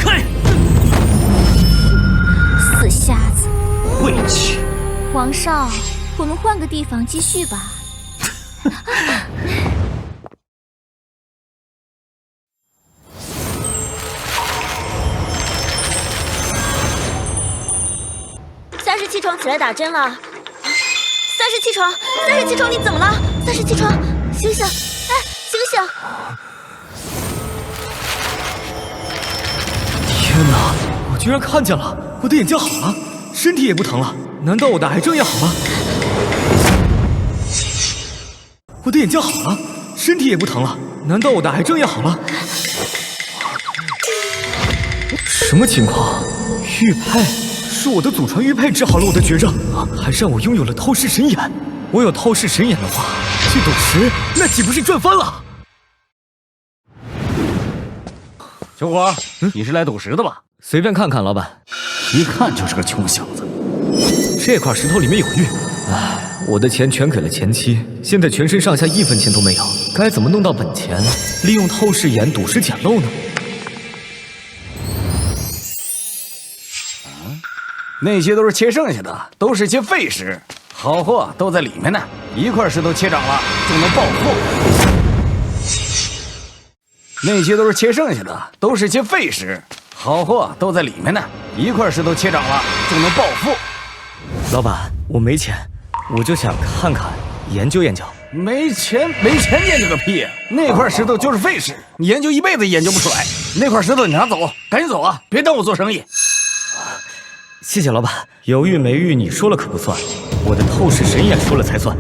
开！死瞎子！晦气！皇上，我们换个地方继续吧。37床起来打针了。37床，37床，你怎么了？37床，醒醒！哎，醒醒！天哪，我居然看见了！我的眼睛好了，身体也不疼了，难道我的癌症也好了？我的眼睛好了，身体也不疼了，难道我的癌症也好了？什么情况？玉佩？是我的祖传玉佩治好了我的绝症，还让我拥有了透视神眼。我有透视神眼的话，去赌石那岂不是赚翻了？小伙，你是来赌石的吧？随便看看，老板。一看就是个穷小子。这块石头里面有玉，唉，我的钱全给了前妻，现在全身上下1分钱都没有，该怎么弄到本钱，利用透视眼赌石捡漏呢？那些都是切剩下的，都是些废石，好货都在里面呢。一块石头切长了就能暴富。那些都是切剩下的，都是些废石，好货都在里面呢。一块石头切长了就能暴富。老板，我没钱，我就想看看，研究研究。没钱研究个屁！那块石头就是废石，你研究一辈子也研究不出来。那块石头你拿走，赶紧走啊！别耽误我做生意。谢谢老板，有玉没玉你说了可不算，我的透视神眼说了才算。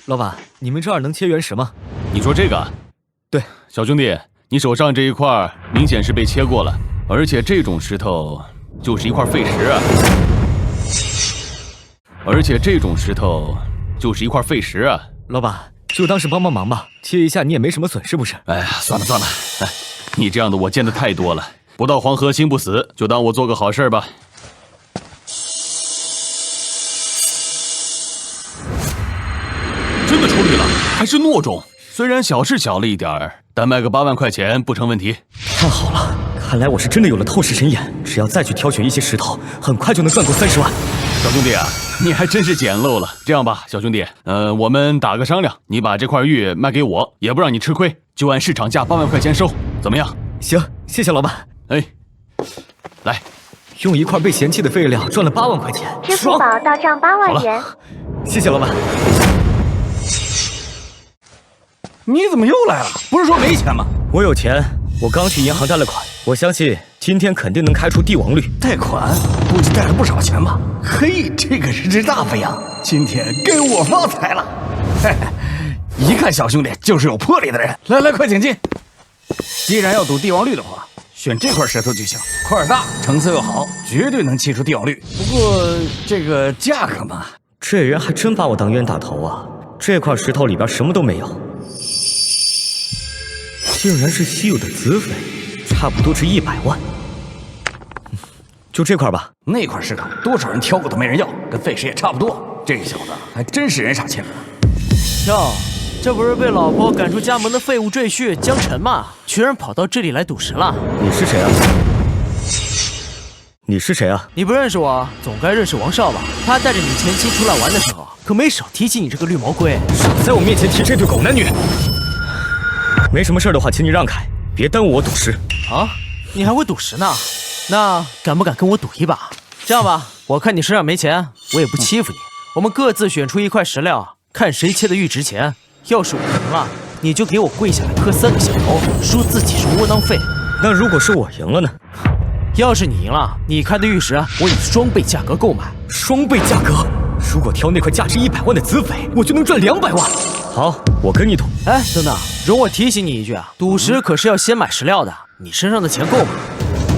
老板，你们这儿能切原石吗？你说这个？对，小兄弟，你手上这一块明显是被切过了，而且这种石头就是一块废石啊！老板，就当是帮帮忙吧，切一下你也没什么损失不是？哎呀，算了，哎，你这样的我见得太多了，不到黄河心不死，就当我做个好事吧。真的处理了，还是糯种，虽然小是小了一点儿，但卖个8万块钱不成问题。太好了，看来我是真的有了透视神眼，只要再去挑选一些石头，很快就能赚够30万。小兄弟啊，你还真是捡漏了。这样吧，小兄弟，我们打个商量，你把这块玉卖给我，也不让你吃亏，就按市场价8万块钱收，怎么样？行，谢谢老板。哎，来，用一块被嫌弃的废料赚了8万块钱，支付宝到账8万元。谢谢老板。你怎么又来了？不是说没钱吗？我有钱，我刚去银行贷了款，我相信今天肯定能开出帝王绿。贷款估计贷了不少钱吧？嘿，这可是只大发呀！今天给我发财了！嘿嘿，一看小兄弟就是有魄力的人。来，快请进。既然要赌帝王绿的话，选这块石头就行，块大，成色又好，绝对能切出帝王绿。不过这个价格嘛，这人还真把我当冤大头啊！这块石头里边什么都没有，竟然是稀有的紫翡，差不多值100万。就这块吧。那块石头多少人挑过都没人要，跟废石也差不多。这个小子还真是人傻钱多。哟，这不是被老婆赶出家门的废物赘婿江辰吗？居然跑到这里来赌石了。你是谁啊？你是谁啊？你不认识我，总该认识王少吧？他带着你前妻出来玩的时候，可没少提起你这个绿毛龟。少在我面前提这对狗男女！没什么事的话，请你让开，别耽误我赌石。啊，你还会赌石呢？那敢不敢跟我赌一把？这样吧，我看你身上没钱，我也不欺负你。我们各自选出一块石料，看谁切的玉值钱。要是我赢了，你就给我跪下来磕3个响头，说自己是窝囊废。那如果是我赢了呢？要是你赢了，你开的玉石我以双倍价格购买。双倍价格？如果挑那块价值100万的紫翡，我就能赚200万。好，我跟你赌。哎，等等，容我提醒你一句啊，赌石可是要先买石料的。你身上的钱够吗？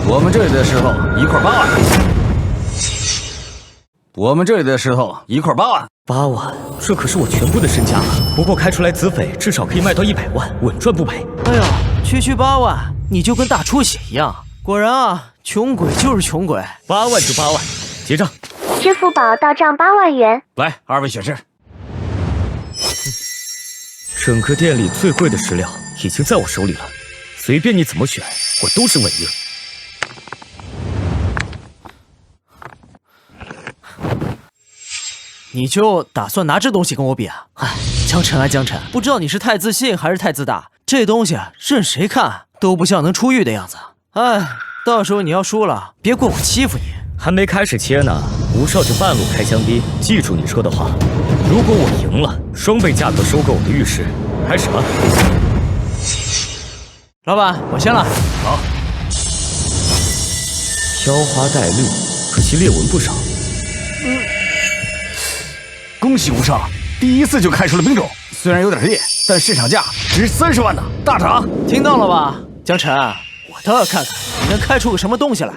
我们这里的石头一块8万。我们这里的石头一块8万。8万，这可是我全部的身家了。不过开出来紫翡至少可以卖到100万，稳赚不赔。哎呀，区8万，你就跟大出血一样。果然啊，穷鬼就是穷鬼。8万就8万，结账。支付宝到账8万元。来，2位选士。整个店里最贵的石料已经在我手里了，随便你怎么选，我都是稳赢。你就打算拿这东西跟我比啊？哎，江辰啊江辰，不知道你是太自信还是太自大，这东西啊，任谁看都不像能出玉的样子。哎，到时候你要输了，别怪我欺负你。还没开始切呢，吴少就半路开香槟。记住你说的话，如果我赢了，双倍价格收购我的玉石，还什么？老板，我先了。好。飘花带绿，可惜裂纹不少。恭喜吴少，第一次就开出了兵种，虽然有点烈，但市场价值30万呢，大涨！听到了吧，江辰，我倒要看看你能开出个什么东西来。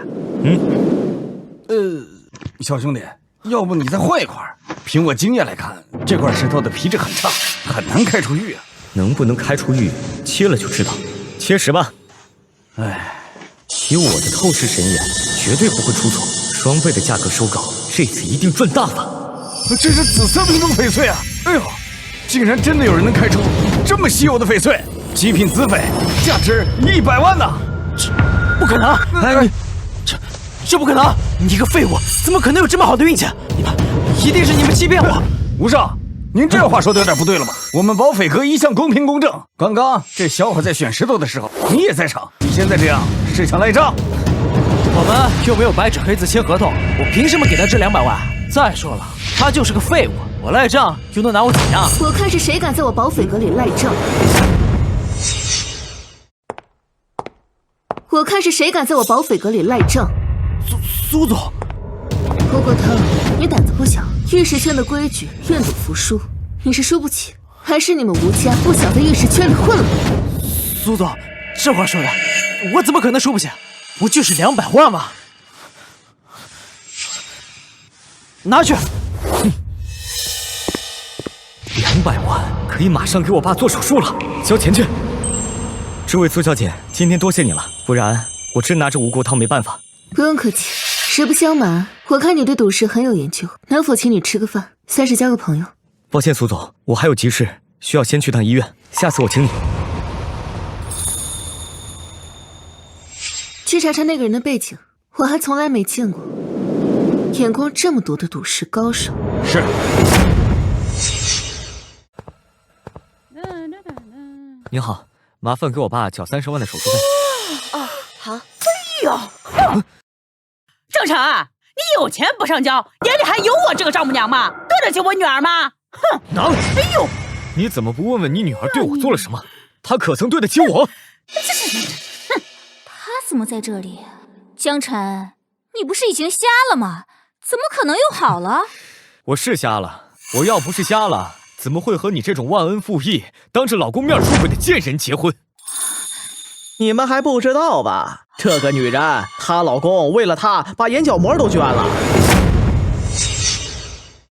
小兄弟，要不你再换一块？凭我经验来看，这块石头的皮质很差，很难开出玉啊。能不能开出玉，切了就知道。切10吧。哎，以我的透视神眼，绝对不会出错。双倍的价格收购，这次一定赚大发。这是紫色冰冻翡翠啊！哎呦，竟然真的有人能开出这么稀有的翡翠，极品紫翡，价值100万呢！这不可能！哎，这不可能！你个废物，怎么可能有这么好的运气？一定是你们欺骗我！吴少，您这话说的有点不对了吧？我们保匪阁一向公平公正，刚刚这小伙在选石头的时候，你也在场，你现在这样是想赖账？我们又没有白纸黑字签合同，我凭什么给他这200万？再说了，他就是个废物，我赖账又能拿我怎样？我看是谁敢在我保匪阁里赖账！我看是谁敢在我保匪阁里赖账！苏总，不过他，你胆子不小，玉石圈的规矩，愿赌服输，你是输不起，还是你们吴家不想在玉石圈里混了？苏总，这话说的，我怎么可能输不起？不就是200万吗？拿去。200万可以马上给我爸做手术了，交钱去。这位苏小姐，今天多谢你了，不然我真拿着吴国汤没办法。不用客气，实不相瞒，我看你对赌石很有研究，能否请你吃个饭，算是交个朋友？抱歉，苏总，我还有急事，需要先去趟医院，下次我请你。去查查那个人的背景，我还从来没见过眼光这么毒的赌石高手。是。您好，麻烦给我爸缴30万的手续费。哦，好。哎呦，郑成，你有钱不上交，眼里还有我这个丈母娘吗？对得起我女儿吗？哼！能！哎呦，你怎么不问问你女儿对我做了什么？她可曾对得起我？他怎么在这里？江辰，你不是已经瞎了吗？怎么可能又好了？我是瞎了，我要不是瞎了，怎么会和你这种忘恩负义、当着老公面出轨的贱人结婚？你们还不知道吧？这个女人，她老公为了她把眼角膜都捐了。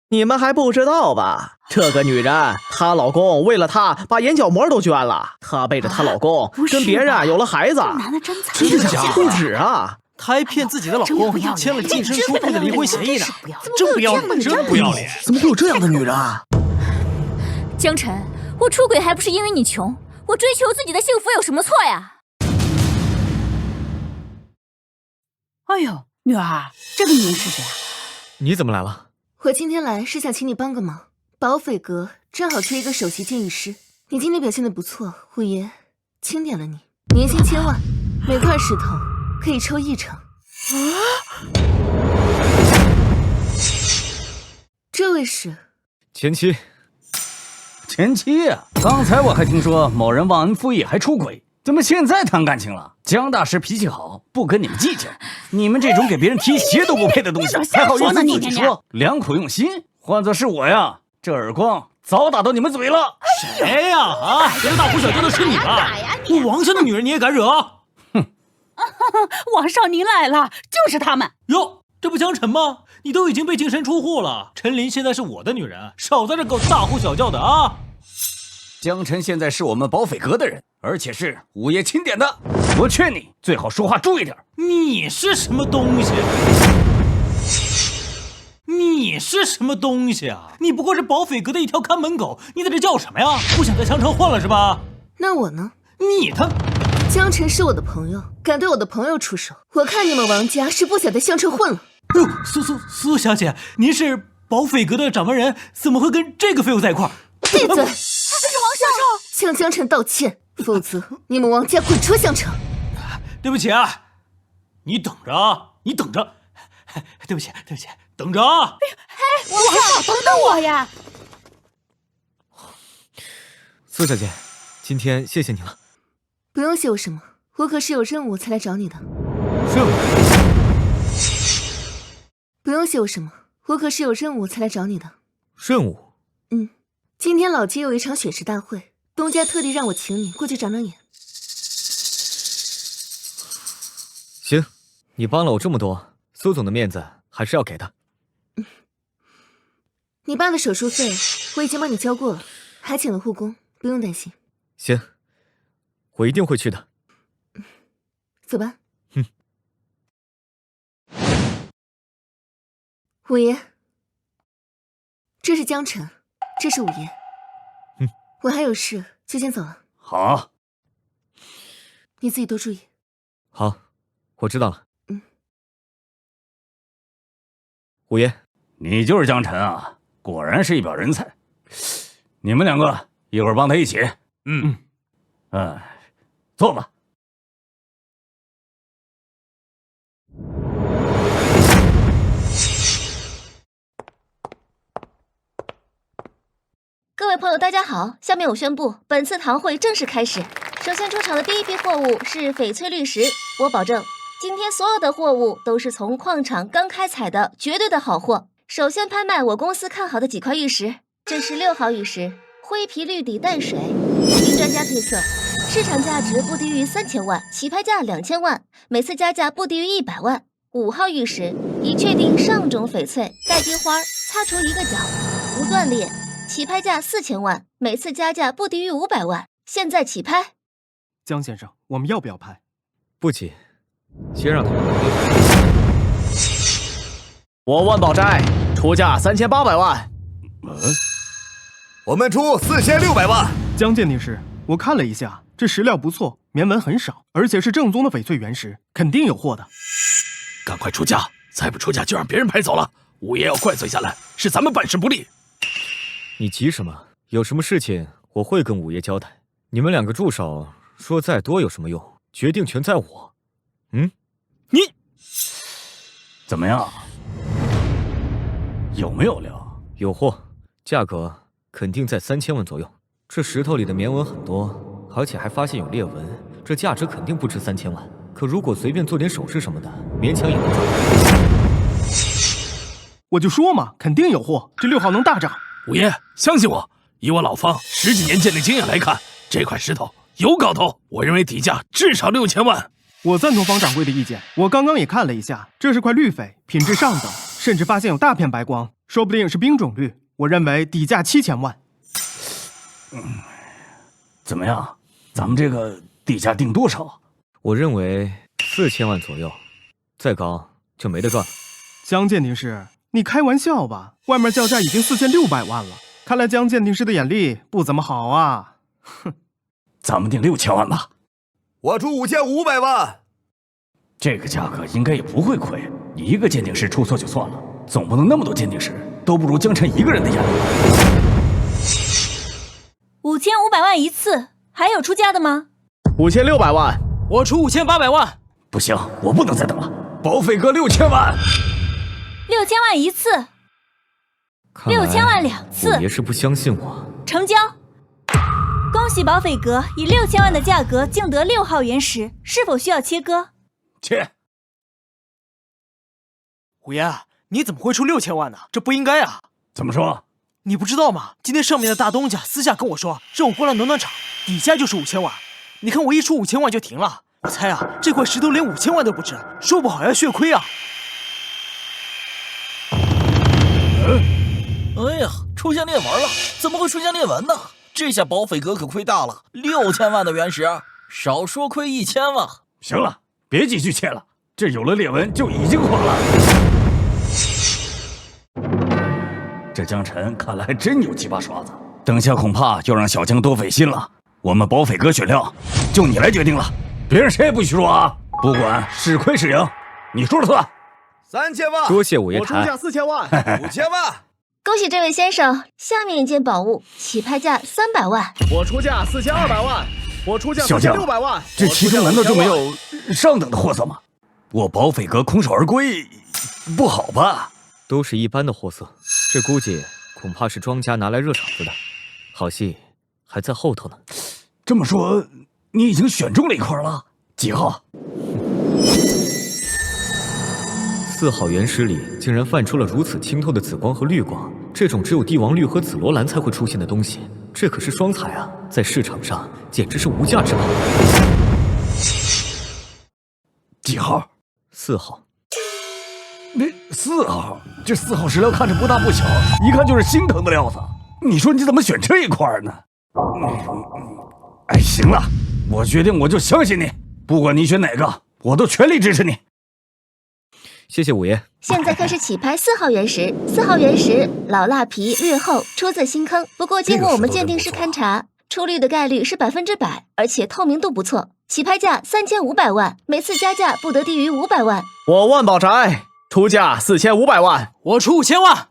你们还不知道吧？这个女人，她老公为了她把眼角膜都捐了。她背着她老公跟别人有了孩子。男的真惨，真的假的？不止啊！她还骗自己的老公签了净身出户的离婚协议呢，真不要脸，真不要脸！怎么会有这样的女人啊？江辰，我出轨还不是因为你穷，我追求自己的幸福有什么错呀？哎呦，女儿，这个女人是谁啊？你怎么来了？我今天来是想请你帮个忙，保匪阁正好缺一个首席建议师，你今天表现的不错，五爷钦点了你，年薪1000万，每块石头可以抽1成。这位是前妻。前妻啊！刚才我还听说某人忘恩负义还出轨，怎么现在谈感情了？江大师脾气好，不跟你们计较。你们这种给别人提鞋都不配的东西，还好意思自己说良苦用心。换作是我呀，这耳光早打到你们嘴了。谁呀？啊！这个大呼小叫的是你吧？我王上的女人你也敢惹？哼！王少您来了，就是他们。哟，这不江辰吗？你都已经被净身出户了，陈琳现在是我的女人，少在这给我大呼小叫的啊！江辰现在是我们保匪阁的人，而且是五爷钦点的。我劝你最好说话注意点。你是什么东西？你是什么东西啊？你不过是保匪阁的一条看门狗，你在这叫什么呀？不想在香城混了是吧？那我呢？你他……江晨是我的朋友，敢对我的朋友出手，我看你们王家是不想在香城混了。哟，苏小姐，您是保匪阁的掌门人，怎么会跟这个废物在一块儿？闭嘴！王少少，向江晨道歉，否则你们王家滚出香城。对不起啊，你等着啊，你等着。对不起，等着啊！王少，等等我呀！苏小姐，今天谢谢你了。不用谢我什么，我可是有任务才来找你的。任务？不用谢我什么，我可是有任务才来找你的。任务？今天老街有一场选食大会，东家特地让我请你过去长长眼。行，你帮了我这么多，苏总的面子还是要给的。你爸的手术费我已经帮你交过了，还请了护工，不用担心。行，我一定会去的。走吧。五爷，这是江晨，这是五爷。我还有事，就先走了。好，你自己多注意。好，我知道了。五爷，你就是江晨啊，果然是一表人才。你们两个一会儿帮他一起。坐吧。各位朋友，大家好！下面我宣布，本次堂会正式开始。首先出场的第一批货物是翡翠绿石，我保证，今天所有的货物都是从矿场刚开采的绝对的好货。首先拍卖我公司看好的几块玉石，这是6号玉石，灰皮绿底淡水，经专家推测，市场价值不低于3000万，起拍价2000万，每次加价不低于100万。5号玉石已确定上种翡翠，带金花，擦除一个角，无断裂。起拍价4000万，每次加价不低于500万，现在起拍。江先生，我们要不要拍？不急，先让他们。我万宝斋出价3800万。我们出4600万。江鉴定师，我看了一下，这石料不错，棉纹很少，而且是正宗的翡翠原石，肯定有货的。赶快出价，再不出价就让别人拍走了。五爷要怪罪下来，是咱们办事不力。你急什么？有什么事情我会跟五爷交代。你们2个助手说再多有什么用？决定权在我。你怎么样？有没有料？有货，价格肯定在3000万左右。这石头里的棉纹很多，而且还发现有裂纹，这价值肯定不止3000万。可如果随便做点首饰什么的，勉强也能赚。我就说嘛，肯定有货，这6号能大涨。五爷，相信我，以我老方10几年鉴定经验来看，这块石头有搞头。我认为底价至少6000万。我赞同方掌柜的意见，我刚刚也看了一下，这是块绿翡，品质上等，甚至发现有大片白光，说不定是冰种绿。我认为底价7000万。怎么样？咱们这个底价定多少？我认为4000万左右，再高就没得赚了。江鉴定师，你开玩笑吧？外面叫价已经4600万了，看来江鉴定师的眼力不怎么好啊。哼，咱们定6000万吧。我出5500万。这个价格应该也不会亏，你一个鉴定师出错就算了，总不能那么多鉴定师都不如江晨一个人的眼力。5500万一次，还有出价的吗5600万，我出5800万。不行，我不能再等了，保匪阁6000万。6000万一次，6000万2次。五爷是不相信我。成交。恭喜保匪阁以6000万的价格竞得6号原石，是否需要切割？切。五爷，你怎么会出6000万呢？这不应该啊！怎么说？你不知道吗？今天上面的大东家私下跟我说，让我过来暖暖场，底价就是5000万。你看我一出5000万就停了，我猜啊，这块石头连5000万都不值，说不好要血亏啊！哎呀，出现裂纹了！怎么会出现裂纹呢？这下保匪阁可亏大了，6000万的原石，少说亏1000万。行了，别继续切了，这有了裂纹就已经垮了。这江晨看来还真有几把刷子，等下恐怕要让小江多费心了。我们保匪阁选料就你来决定了，别人谁也不许说啊！不管是亏是赢，你说了算。3000万，多谢五爷我出价4000万，5000万。恭喜这位先生，下面一件宝物起拍价300万。我出价4200万，我出价小江4600万。这其中难道就没有上等的货色吗？我保匪阁空手而归，不好吧？都是一般的货色，这估计恐怕是庄家拿来热场子的，好戏还在后头呢。这么说，你已经选中了一块了？几号？4号原石里竟然泛出了如此清透的紫光和绿光，这种只有帝王绿和紫罗兰才会出现的东西，这可是双彩啊！在市场上简直是无价之宝。几号？4号。那4号，这4号石料看着不大不小，一看就是心疼的料子。你说你怎么选这一块呢？哎，行了，我决定我就相信你，不管你选哪个，我都全力支持你。谢谢五爷。现在开始起拍4号原石，4号原石老蜡皮略厚，出自新坑。不过经过我们鉴定师勘察，出绿的概率是100%，而且透明度不错。起拍价3500万，每次加价不得低于500万。我万宝宅出价4500万，我出5000万。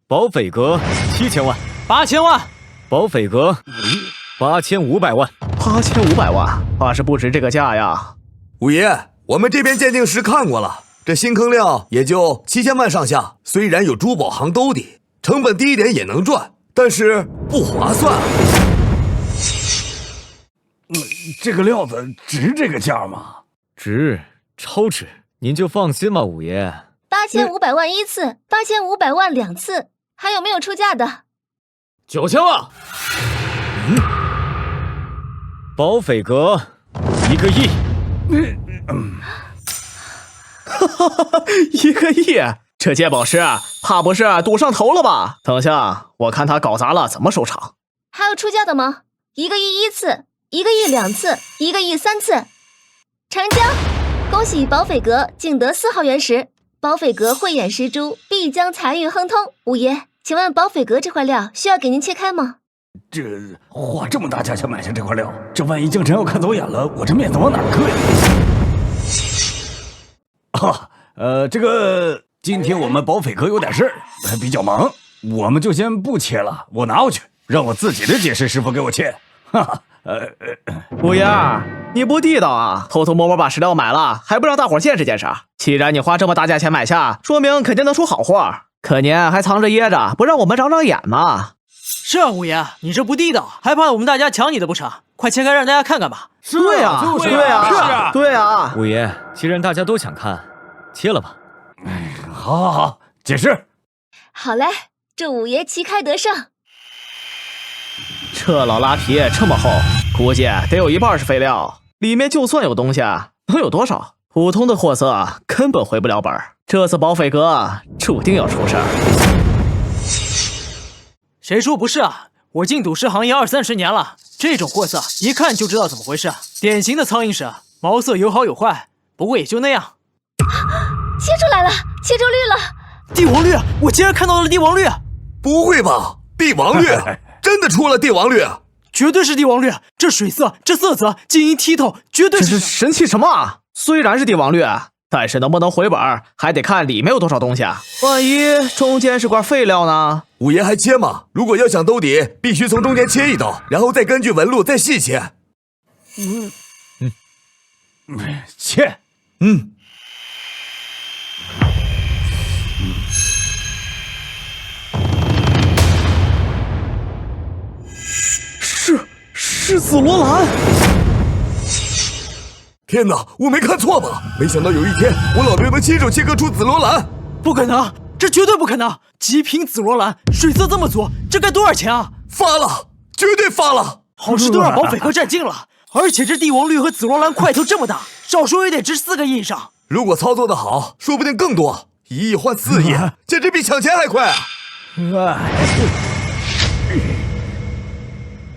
保匪阁7000万，8000万。保匪阁8500万，8500万，怕是不值这个价呀。五爷，我们这边鉴定师看过了，这新坑料也就7000万上下。虽然有珠宝行兜底，成本低一点也能赚，但是不划算啊。这个料子值这个价吗？值，超值，您就放心吧，五爷。8500万1次，8500万2次，还有没有出价的？9000万。保匪阁1个亿。1个亿，这鉴宝师怕不是赌上头了吧？等下我看他搞砸了怎么收场。还有出价的吗？1个亿1次，1个亿2次，1个亿3次，成交！恭喜保匪阁竞得4号原石，保匪阁慧眼识珠，必将财运亨通。五爷，请问保匪阁这块料需要给您切开吗？这花这么大价钱买下这块料，这万一江晨要看走眼了，我这面子往哪搁呀？这个今天我们保匪阁有点事儿，比较忙，我们就先不切了，我拿回去，让我自己的解释师傅给我切。哈哈，五爷，你不地道啊，偷偷摸摸把石料买了，还不让大伙见识见识。既然你花这么大价钱买下，说明肯定能出好货，可您还藏着掖着，不让我们长长眼吗？是啊，五爷，你这不地道，还怕我们大家抢你的不成？快切开让大家看看吧。对啊，对啊，对啊。五爷，既然大家都想看，切了吧。好，解释。好嘞，祝五爷旗开得胜。这老拉皮这么厚，估计得有一半是废料，里面就算有东西，能有多少？普通的货色根本回不了本，这次保匪阁注定要出事儿。谁说不是啊？我进赌石行业20-30年了，这种货色一看就知道怎么回事，典型的苍蝇屎，毛色有好有坏，不过也就那样。切出来了，切出绿了！帝王绿，我竟然看到了帝王绿！不会吧？帝王绿真的出了帝王绿？绝对是帝王绿，这水色，这色泽，晶莹剔透，绝对是。这是神器什么啊？虽然是帝王绿，但是能不能回本，还得看里面有多少东西啊。万一中间是块废料呢？五爷还切吗？如果要想兜底，必须从中间切一刀，然后再根据纹路再细切。切。是紫罗兰！天哪，我没看错吧？没想到有一天我老刘能亲手切割出紫罗兰。不可能，这绝对不可能！极品紫罗兰，水色这么足，这该多少钱啊？发了，绝对发了！好事都让保匪阁占尽了，而且这帝王绿和紫罗兰块头这么大，少说也得值4个亿以上。如果操作的好，说不定更多，1亿换4亿，简直比抢钱还快啊！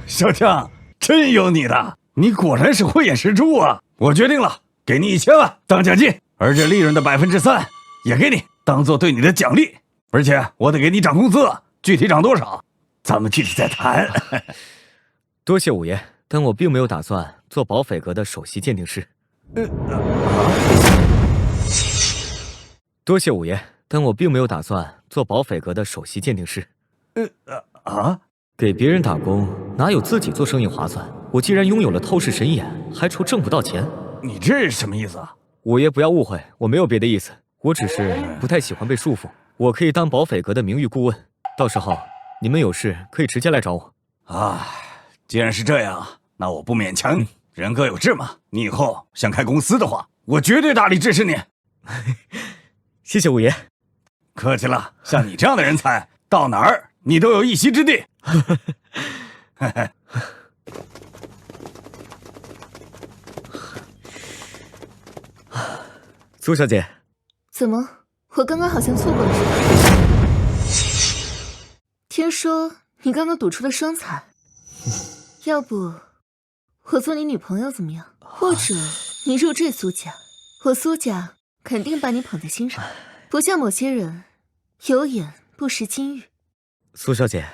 小江，真有你的，你果然是慧眼识珠啊！我决定了，给你1000万当奖金，而这利润的3%也给你，当做对你的奖励。而且我得给你涨工资，具体涨多少，咱们具体再谈。多谢五爷，但我并没有打算做保斐阁的首席鉴定师。多谢五爷，但我并没有打算做保斐阁的首席鉴定师。给别人打工哪有自己做生意划算？我既然拥有了透视神眼，还愁挣不到钱？你这是什么意思啊？五爷不要误会，我没有别的意思，我只是不太喜欢被束缚。我可以当保斐阁的名誉顾问，到时候你们有事可以直接来找我。既然是这样，那我不勉强你。人各有志嘛，你以后想开公司的话，我绝对大力支持你。谢谢五爷。客气了，像你这样的人才，到哪儿你都有一席之地。苏小姐，怎么？我刚刚好像错过了什么？听说你刚刚赌出了双彩，要不我做你女朋友怎么样？或者你入赘苏家，我苏家肯定把你捧在心上，不像某些人有眼不识金玉。苏小姐，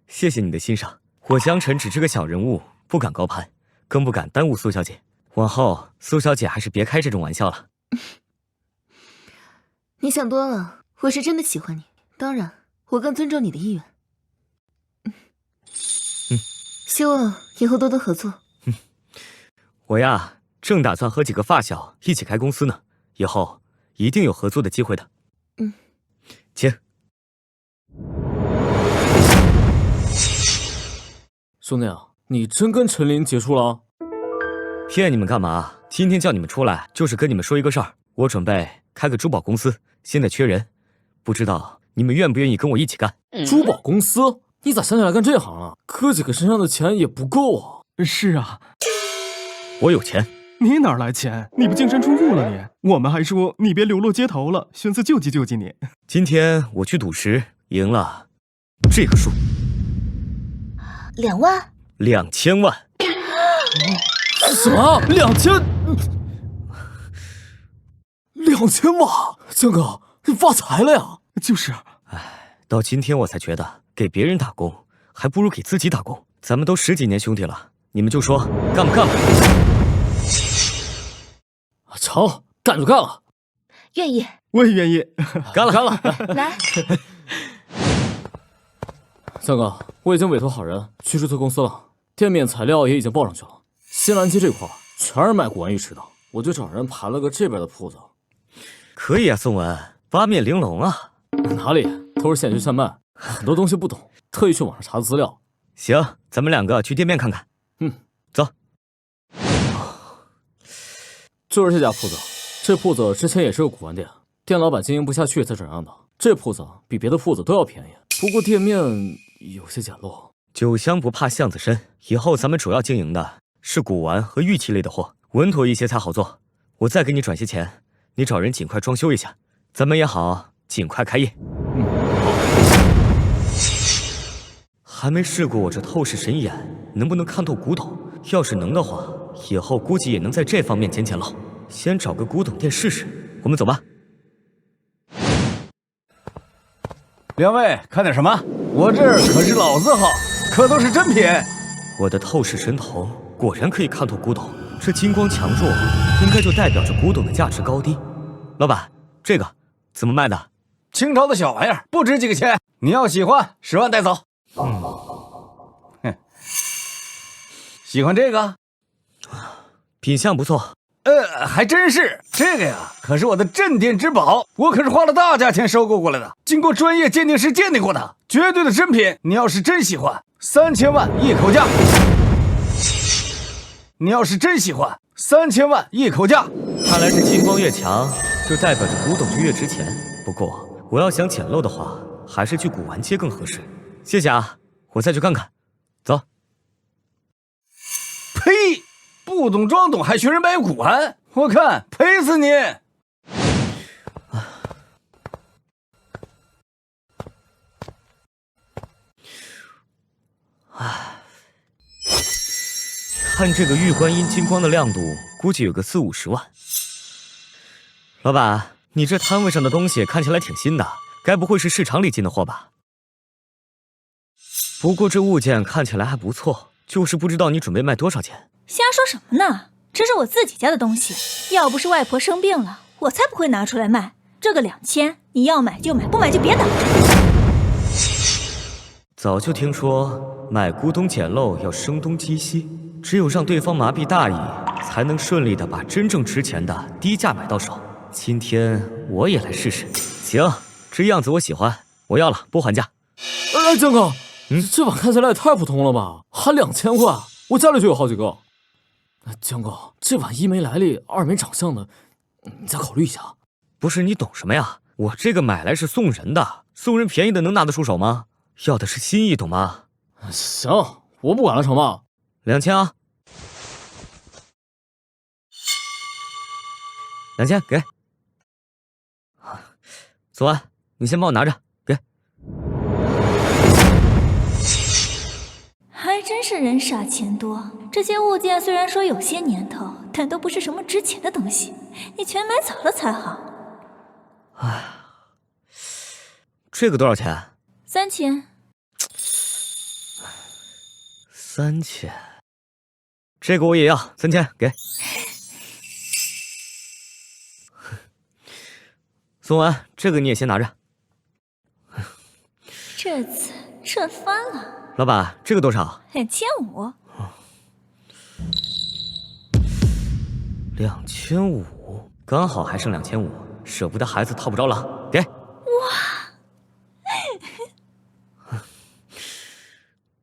谢谢你的欣赏。我江辰只是个小人物，不敢高攀，更不敢耽误苏小姐。往后苏小姐还是别开这种玩笑了。你想多了，我是真的喜欢你，当然我更尊重你的意愿。希望以后多多合作。我呀，正打算和几个发小一起开公司呢，以后一定有合作的机会的。请。兄弟啊，你真跟陈琳结束了？骗你们干嘛？今天叫你们出来，就是跟你们说一个事儿。我准备开个珠宝公司，现在缺人，不知道你们愿不愿意跟我一起干？珠宝公司？你咋想起来干这行了？哥几个身上的钱也不够啊。是啊，我有钱。你哪来钱？你不净身出户了你？我们还说你别流落街头了，寻思救济救济你。今天我去赌石，赢了这个数2万，2000万。什么？2000万？江哥，你发财了呀？就是。到今天我才觉得，给别人打工还不如给自己打工。咱们都10几年兄弟了，你们就说干不干吧？成，干就干了。愿意。我也愿意。干了。来。江哥，我已经委托好人去注册公司了，店面材料也已经报上去了。新兰街这块全是卖古玩玉石的，我就找人盘了个这边的铺子。可以啊，宋文，八面玲珑啊。哪里，都是现去现卖，很多东西不懂，特意去网上查资料。行，咱们2个去店面看看。走。就是这家铺子，这铺子之前也是个古玩店，店老板经营不下去才转让的。这铺子比别的铺子都要便宜，不过店面有些简陋。酒香不怕巷子深，以后咱们主要经营的是古玩和玉器类的货，稳妥一些才好做。我再给你转些钱，你找人尽快装修一下，咱们也好尽快开业。还没试过我这透视神眼能不能看透古董，要是能的话，以后估计也能在这方面捡捡漏。先找个古董店试试。我们走吧。两位看点什么？我这儿可是老字号，可都是真品。我的透视神瞳果然可以看透古董，这金光强弱应该就代表着古董的价值高低。老板，这个怎么卖的？清朝的小玩意儿，不值几个钱。你要喜欢，10万带走。喜欢这个？品相不错。还真是。这个呀，可是我的镇店之宝，我可是花了大价钱收购过来的，经过专业鉴定师鉴定过的，绝对的真品。你要是真喜欢，3000万一口价。你要是真喜欢，3000万一口价。看来这金光越强，就代表着古董就越值钱。不过我要想捡漏的话，还是去古玩街更合适。谢谢啊，我再去看看。走。呸！不懂装懂还学人买古玩，我看赔死你！看这个玉观音金光的亮度，估计有个40-50万。老板，你这摊位上的东西看起来挺新的，该不会是市场里进的货吧？不过这物件看起来还不错，就是不知道你准备卖多少钱。瞎说什么呢？这是我自己家的东西，要不是外婆生病了，我才不会拿出来卖。这个2000，你要买就买，不买就别打。早就听说买古董捡漏要声东击西，只有让对方麻痹大意，才能顺利的把真正值钱的低价买到手。今天我也来试试。行，这样子我喜欢，我要了，不还价。江哥，这碗看起来也太普通了吧，还2000块，我家里就有好几个。江哥，这碗一没来历，二没长相的，你再考虑一下。不是你懂什么呀？我这个买来是送人的，送人便宜的能拿得出手吗？要的是心意，懂吗？行，我不管了，成吗？2000啊，2000给。左安，你先帮我拿着，给。还真是人傻钱多。这些物件虽然说有些年头，但都不是什么值钱的东西，你全买早了才好。哎，这个多少钱？3000。3000，这个我也要，3000给。宋文，这个你也先拿着。这次赚翻了。老板，这个多少？2500。2500，刚好还剩2500，舍不得孩子套不着狼，给。哇！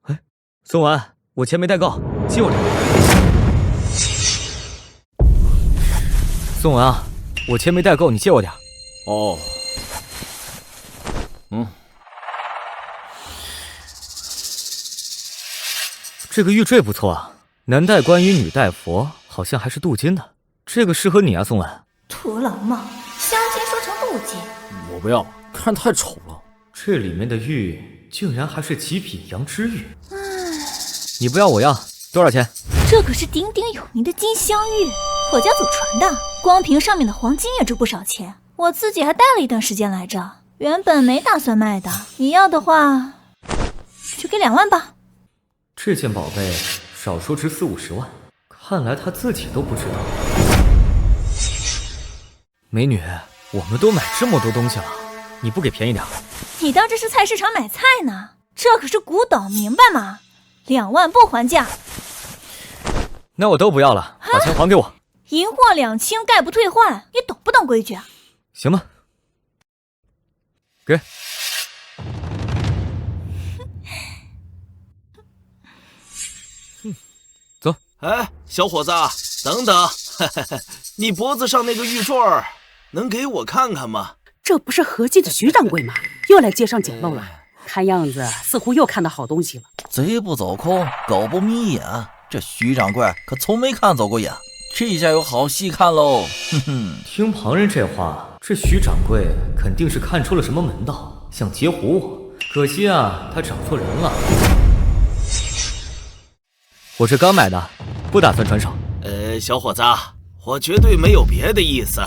哎，宋文，我钱没带够，借我点。宋文啊，我钱没带够，你借我点。哦。这个玉坠不错啊，男戴观音，女戴佛，好像还是镀金的。这个适合你啊，宋文。土老帽，镶金说成镀金。我不要，看太丑了。这里面的玉竟然还是极品羊脂玉。你不要我要，多少钱？这可是鼎鼎有名的金镶玉，我家祖传的，光凭上面的黄金也值不少钱。我自己还戴了一段时间来着，原本没打算卖的。你要的话，就给2万吧。这件宝贝少说值40-50万，看来他自己都不知道。美女，我们都买这么多东西了，你不给便宜点？你当这是菜市场买菜呢？这可是古董，明白吗？2万不还价。那我都不要了，把钱还给我。银货两清，概不退换，你懂不懂规矩啊？行吧，给。走。哎，小伙子，等等，你脖子上那个玉坠儿，能给我看看吗？这不是合记的徐掌柜吗？又来街上捡漏了，看样子似乎又看到好东西了。贼不走空，狗不眯眼，这徐掌柜可从没看走过眼。这下有好戏看喽！哼哼，听旁人这话，这徐掌柜肯定是看出了什么门道，想截胡我。可惜啊，他找错人了。我这刚买的，不打算传手。小伙子，我绝对没有别的意思，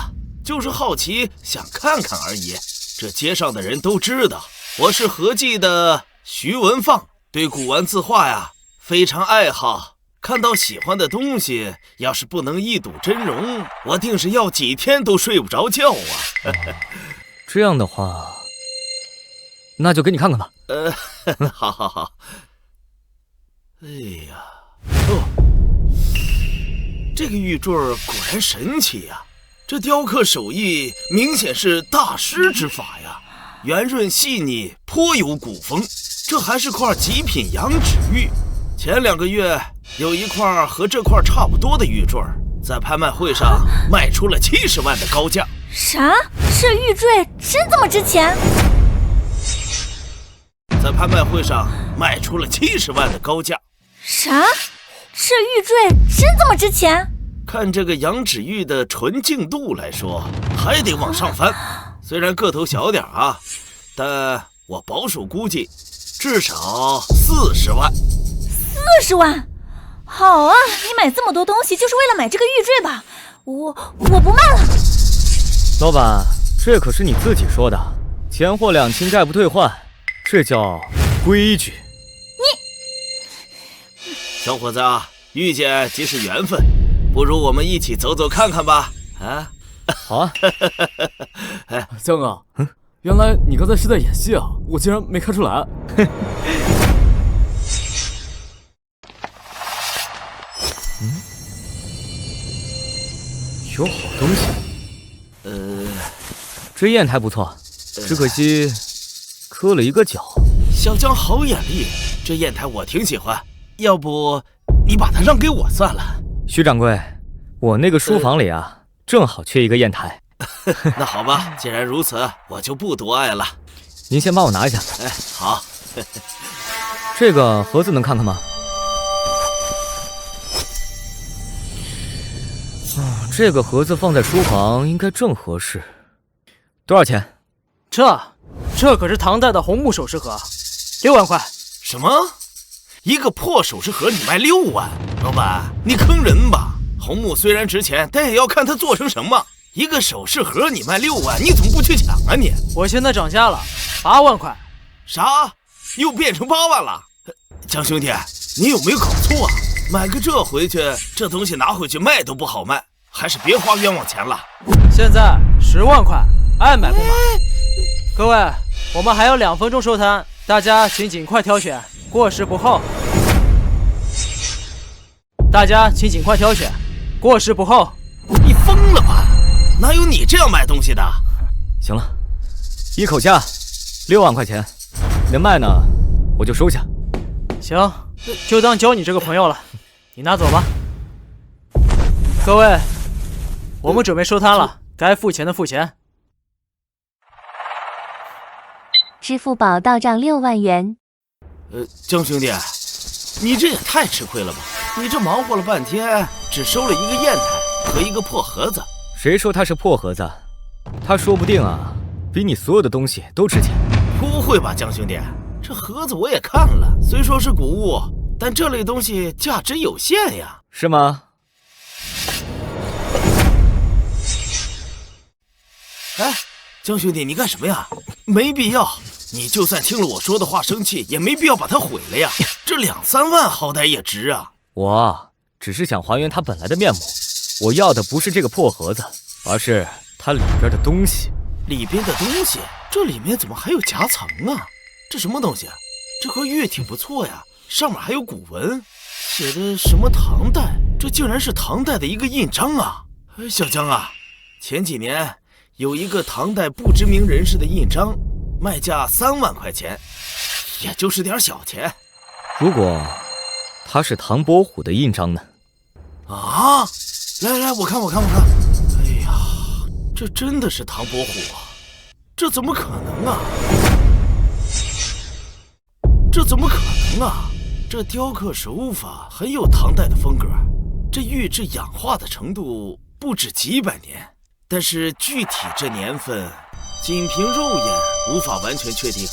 就是好奇，想看看而已。这街上的人都知道，我是合记的徐文放，对古玩字画呀非常爱好。看到喜欢的东西，要是不能一睹真容，我定是要几天都睡不着觉啊！这样的话，那就给你看看吧。好好好。哎呀，这个玉坠果然神奇呀！这雕刻手艺明显是大师之法呀，圆润细腻，颇有古风。这还是块极品羊脂玉。前2个月有一块和这块差不多的玉坠，在拍卖会上卖出了70万的高价。啥？这玉坠真这么值钱？在拍卖会上卖出了70万的高价。啥？这玉坠真这么值钱？看这个羊脂玉的纯净度来说，还得往上翻。虽然个头小点啊，但我保守估计至少40万。40万？好啊，你买这么多东西就是为了买这个玉坠吧？我不卖了。老板，这可是你自己说的，钱货两清，概不退换，这叫规矩。小伙子啊，遇见即是缘分，不如我们一起走走看看吧？啊，好啊。哎，江哥，原来你刚才是在演戏啊，我竟然没看出来。有好东西。这砚台不错，只可惜磕了一个角。小江好眼力，这砚台我挺喜欢，要不你把它让给我算了。徐掌柜，我那个书房里啊，正好缺一个砚台。那好吧，既然如此，我就不多爱了。您先帮我拿一下。哎，好。这个盒子能看看吗？这个盒子放在书房应该正合适。多少钱？这可是唐代的红木首饰盒，6万块。什么？一个破首饰盒你卖6万？老板，你坑人吧？红木虽然值钱，但也要看它做成什么。一个首饰盒你卖6万，你怎么不去抢啊你？我现在涨价了，8万块。啥？又变成8万了？江兄弟，你有没有搞错啊？买个这回去，这东西拿回去卖都不好卖，还是别花冤枉钱了。现在10万块，爱买不买？各位，我们还有2分钟收摊，大家请尽快挑选，过时不候。大家请尽快挑选，过时不候。你疯了吧？哪有你这样卖东西的？行了，一口价6万块钱，能卖呢我就收下。行，就当交你这个朋友了，你拿走吧。各位，我们准备收摊了，该付钱的付钱。支付宝到账6万元。江兄弟，你这也太吃亏了吧？你这忙活了半天，只收了一个砚台和一个破盒子。谁说它是破盒子？它说不定啊，比你所有的东西都值钱。不会吧，江兄弟？这盒子我也看了，虽说是古物，但这类东西价值有限呀。是吗？哎，江兄弟，你干什么呀？没必要，你就算听了我说的话生气，也没必要把它毁了呀。这2、3万好歹也值啊。我只是想还原它本来的面目，我要的不是这个破盒子，而是它里边的东西。里边的东西？这里面怎么还有夹层啊？这什么东西啊？这块玉挺不错呀，上面还有古文，写的什么唐代？这竟然是唐代的一个印章啊！小江啊，前几年有一个唐代不知名人士的印章，卖价3万块钱，也就是点小钱。如果它是唐伯虎的印章呢？啊！来，我看。哎呀，这真的是唐伯虎啊！这怎么可能啊？这雕刻手法很有唐代的风格，这玉质氧化的程度不止几百年，但是具体这年份，仅凭肉眼无法完全确定。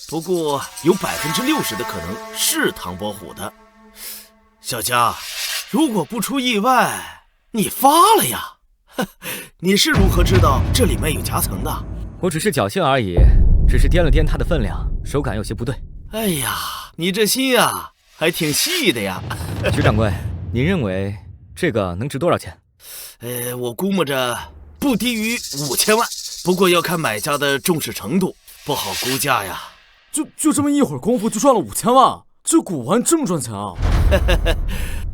不过有60%的可能是唐伯虎的。小江，如果不出意外，你发了呀？你是如何知道这里面有夹层的？我只是侥幸而已，只是掂了掂它的分量，手感有些不对。哎呀，你这心啊，还挺细的呀。徐掌柜，您认为这个能值多少钱？我估摸着不低于5000万，不过要看买家的重视程度，不好估价呀。就这么一会儿功夫就赚了5000万，这古玩这么赚钱啊？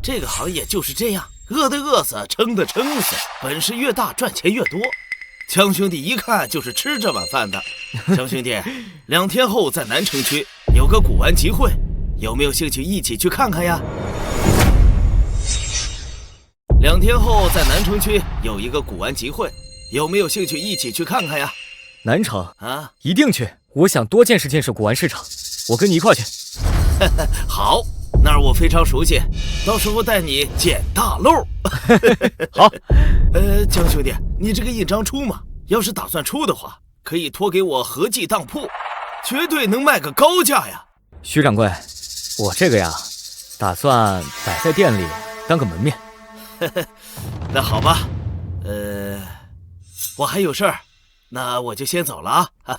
这个行业就是这样，饿的饿死，撑的撑死，本事越大，赚钱越多。江兄弟一看就是吃这碗饭的。江兄弟，2天后在南城区有个古玩集会，有没有兴趣一起去看看呀？2天后在南城区有一个古玩集会，有没有兴趣一起去看看呀？南城啊，一定去！我想多见识古玩市场，我跟你一块去。好，那儿我非常熟悉，到时候带你捡大漏。好。江兄弟，你这个印章出吗？要是打算出的话，可以托给我合记当铺，绝对能卖个高价呀。徐掌柜，我这个呀，打算摆在店里当个门面。那好吧，我还有事儿，那我就先走了啊。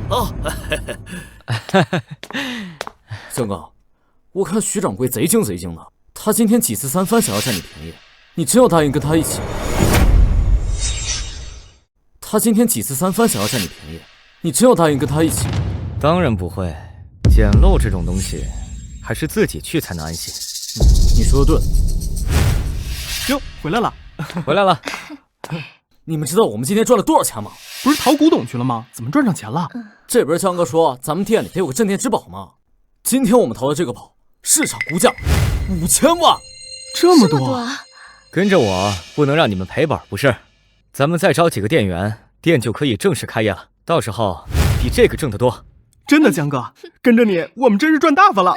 哦，江哥，我看徐掌柜贼精贼精的，他今天几次三番想要占你便宜，你真要答应跟他一起？他今天几次三番想要占你便宜，你真要答应跟他一起？当然不会，捡漏这种东西，还是自己去才能安心。你说的对。哟，回来了，回来了。你们知道我们今天赚了多少钱吗？不是淘古董去了吗？怎么赚上钱了？这不是江哥说咱们店里得有个镇店之宝吗？今天我们淘的这个宝，市场估价5000万，这么多啊！跟着我，不能让你们赔本不是？咱们再招几个店员，店就可以正式开业了。到时候比这个挣得多。真的，江哥，跟着你，我们真是赚大发了。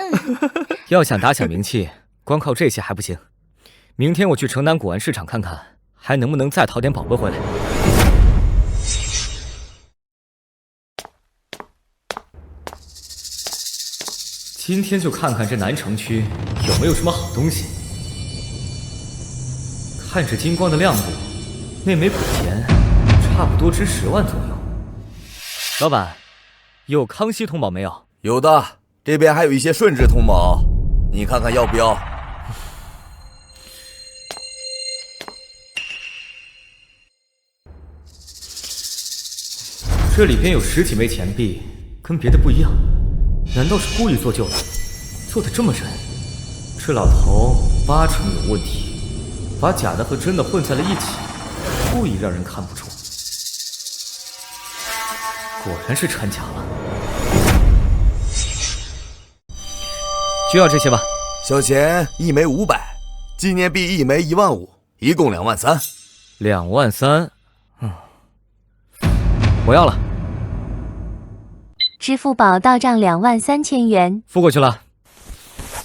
要想打响名气，光靠这些还不行。明天我去城南古玩市场看看，还能不能再淘点宝贝回来。今天就看看这南城区有没有什么好东西。看着金光的亮度，那枚古钱差不多值10万左右。老板，有康熙通宝没有？有的，这边还有一些顺治通宝，你看看要不要？这里边有10几枚钱币，跟别的不一样，难道是故意做旧的？做得这么真，这老头80%有问题，把假的和真的混在了一起，故意让人看不出。果然是掺假了。就要这些吧。小钱1枚500，纪念币1枚15000，一共23000。23000，我要了。支付宝到账23000元，付过去了。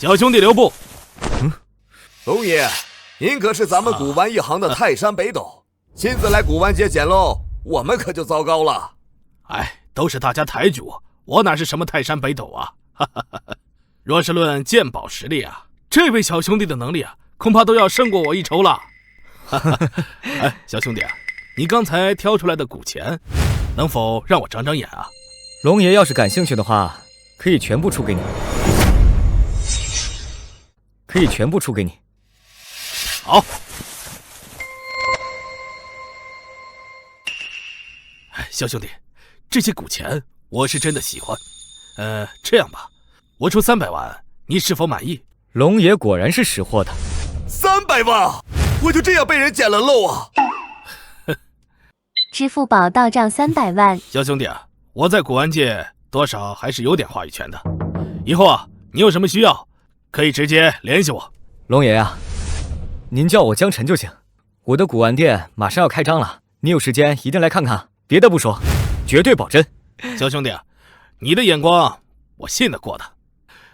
小兄弟留步。龙爷，您可是咱们古玩一行的泰山北斗，亲自来古玩街捡漏，我们可就糟糕了。哎，都是大家抬举我哪是什么泰山北斗啊！若是论鉴宝实力啊，这位小兄弟的能力啊，恐怕都要胜过我一筹了。哎，小兄弟啊，你刚才挑出来的古钱，能否让我长长眼啊？龙爷要是感兴趣的话，可以全部出给你。好。小兄弟，这些古钱我是真的喜欢。这样吧，我出300万，你是否满意？龙爷果然是识货的。300万，我就这样被人捡了漏啊！支付宝到账300万。小兄弟啊，我在古玩界多少还是有点话语权的。以后啊，你有什么需要，可以直接联系我。龙爷啊，您叫我江晨就行。我的古玩店马上要开张了，你有时间一定来看看。别的不说，绝对保真。小兄弟啊，你的眼光我信得过的。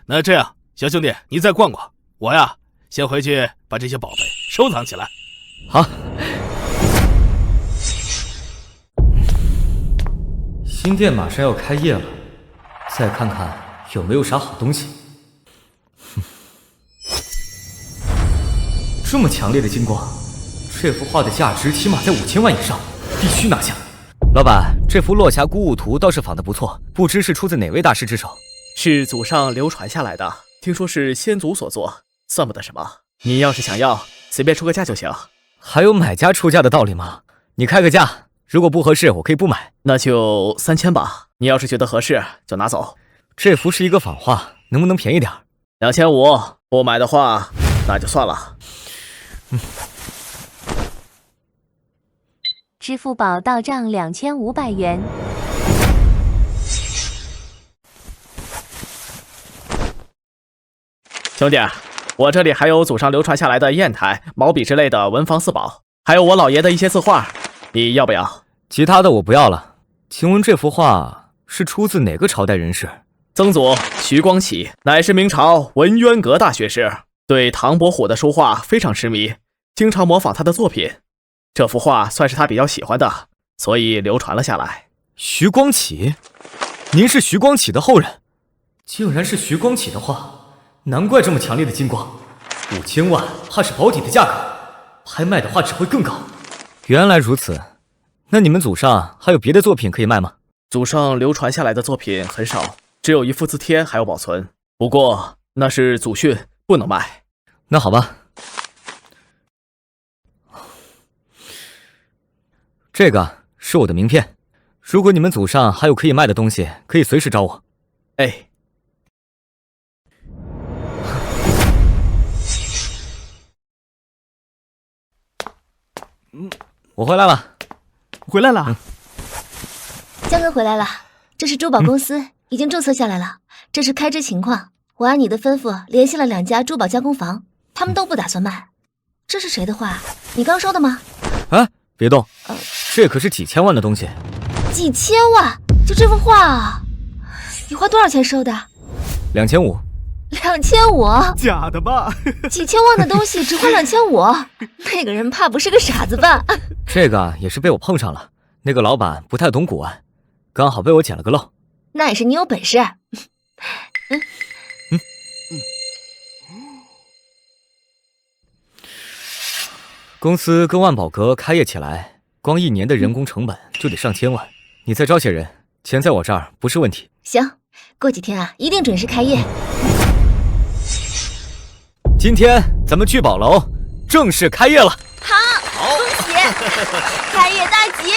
那这样，小兄弟你再逛逛，我呀先回去把这些宝贝收藏起来。好。新店马上要开业了，再看看有没有啥好东西。这么强烈的金光，这幅画的价值起码在5000万以上，必须拿下。老板，这幅落霞孤鹜图倒是仿得不错，不知是出自哪位大师之手？是祖上流传下来的，听说是先祖所作，算不得什么。你要是想要，随便出个价就行。还有买家出价的道理吗？你开个价，如果不合适，我可以不买。那就3000吧。你要是觉得合适，就拿走。这幅是一个仿画，能不能便宜点？2500，不买的话，那就算了。支付宝到账2500元。兄弟，我这里还有祖上流传下来的砚台、毛笔之类的文房四宝，还有我老爷的一些字画，你要不要？其他的我不要了。请问这幅画是出自哪个朝代人士？曾祖徐光启乃是明朝文渊阁大学士，对唐伯虎的书画非常痴迷，经常模仿他的作品。这幅画算是他比较喜欢的，所以流传了下来。徐光启，您是徐光启的后人？竟然是徐光启的画，难怪这么强烈的金光。5000万怕是保底的价格，拍卖的话只会更高。原来如此，那你们祖上还有别的作品可以卖吗？祖上流传下来的作品很少，只有一副字帖还要保存。不过那是祖训，不能卖。那好吧。这个是我的名片，如果你们祖上还有可以卖的东西，可以随时找我。哎。我回来了。回来了。江哥回来了，这是珠宝公司，已经注册下来了。这是开支情况，我按你的吩咐联系了2家珠宝加工房，他们都不打算卖。这是谁的画？你刚收的吗？啊，别动，这可是几千万的东西。几千万？就这幅画啊？你花多少钱收的？2500。2500？假的吧？几千万的东西只花2500，那个人怕不是个傻子吧？这个也是被我碰上了，那个老板不太懂古玩，刚好被我捡了个漏。那也是你有本事。公司跟万宝阁开业起来，光1年的人工成本就得上千万。你再招些人，钱在我这儿不是问题。行，过几天啊，一定准时开业。今天咱们聚宝楼正式开业了。好，恭喜，开业大吉！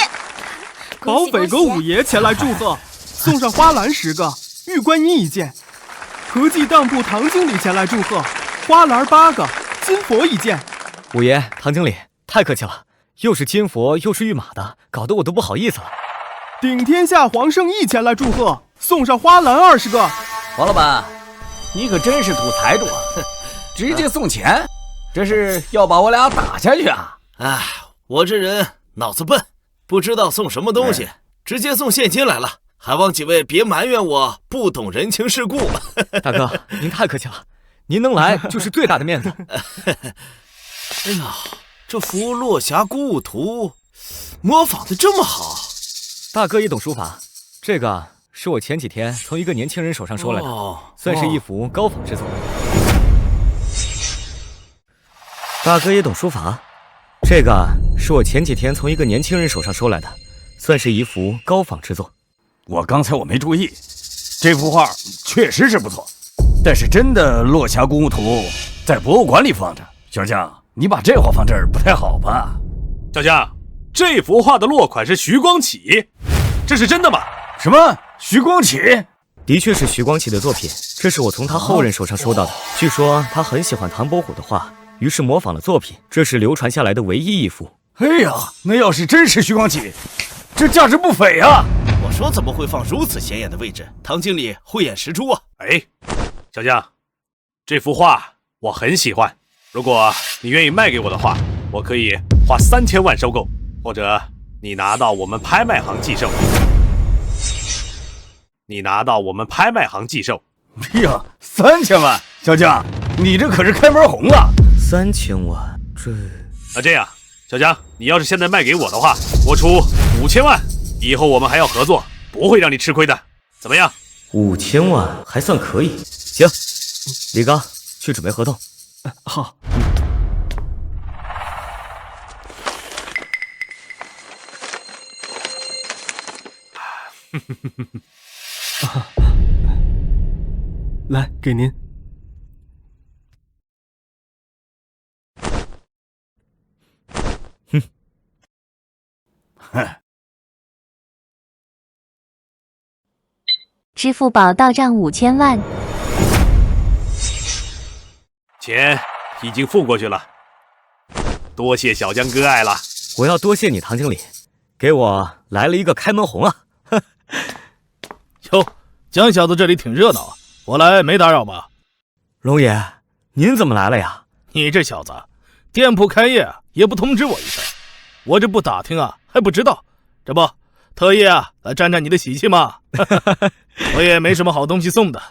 宝斐阁五爷前来祝贺，送上花篮10个，玉观音1件。和记当铺唐经理前来祝贺，花篮8个，金佛1件。五爷，唐经理，太客气了，又是金佛又是玉马的，搞得我都不好意思了。顶天下黄圣义前来祝贺，送上花篮20个。王老板，你可真是土财主啊！直接送钱，这是要把我俩打下去啊！哎，我这人脑子笨，不知道送什么东西，直接送现金来了，还望几位别埋怨我不懂人情世故。大哥，您太客气了，您能来就是最大的面子。哎呀，这幅《落霞孤鹜图》模仿的这么好，大哥也懂书法，这个是我前几天从一个年轻人手上收来的，算是一幅高仿之作。大哥也懂书法，这个是我前几天从一个年轻人手上收来的，算是一幅高仿之作。我刚才没注意，这幅画确实是不错，但是真的《落霞孤鹜图》在博物馆里放着，小将，你把这画放这儿不太好吧？小将，这幅画的落款是徐光启，这是真的吗？什么？徐光启？的确是徐光启的作品，这是我从他后人手上收到的。据说他很喜欢唐伯虎的画，于是模仿了作品，这是流传下来的唯一一幅。哎呀，那要是真是徐光启，这价值不菲啊！我说怎么会放如此显眼的位置？唐经理慧眼识珠啊！哎，小将，这幅画我很喜欢，如果你愿意卖给我的话，我可以花3000万收购，或者你拿到我们拍卖行寄售。哎呀，3000万，小将，你这可是开门红啊！3000万，这样，小将，你要是现在卖给我的话，我出5000万，以后我们还要合作，不会让你吃亏的，怎么样？5000万还算可以。行，李刚，去准备合同。好。来，给您。支付宝到账5000万，钱已经付过去了，多谢小将割爱了。我要多谢你，唐经理，给我来了一个开门红啊！哟，江小子这里挺热闹啊，我来没打扰吧？龙爷，您怎么来了呀？你这小子，店铺开业也不通知我一声，我这不打听啊，还不知道。这不，特意来沾沾你的喜气嘛。我也没什么好东西送的，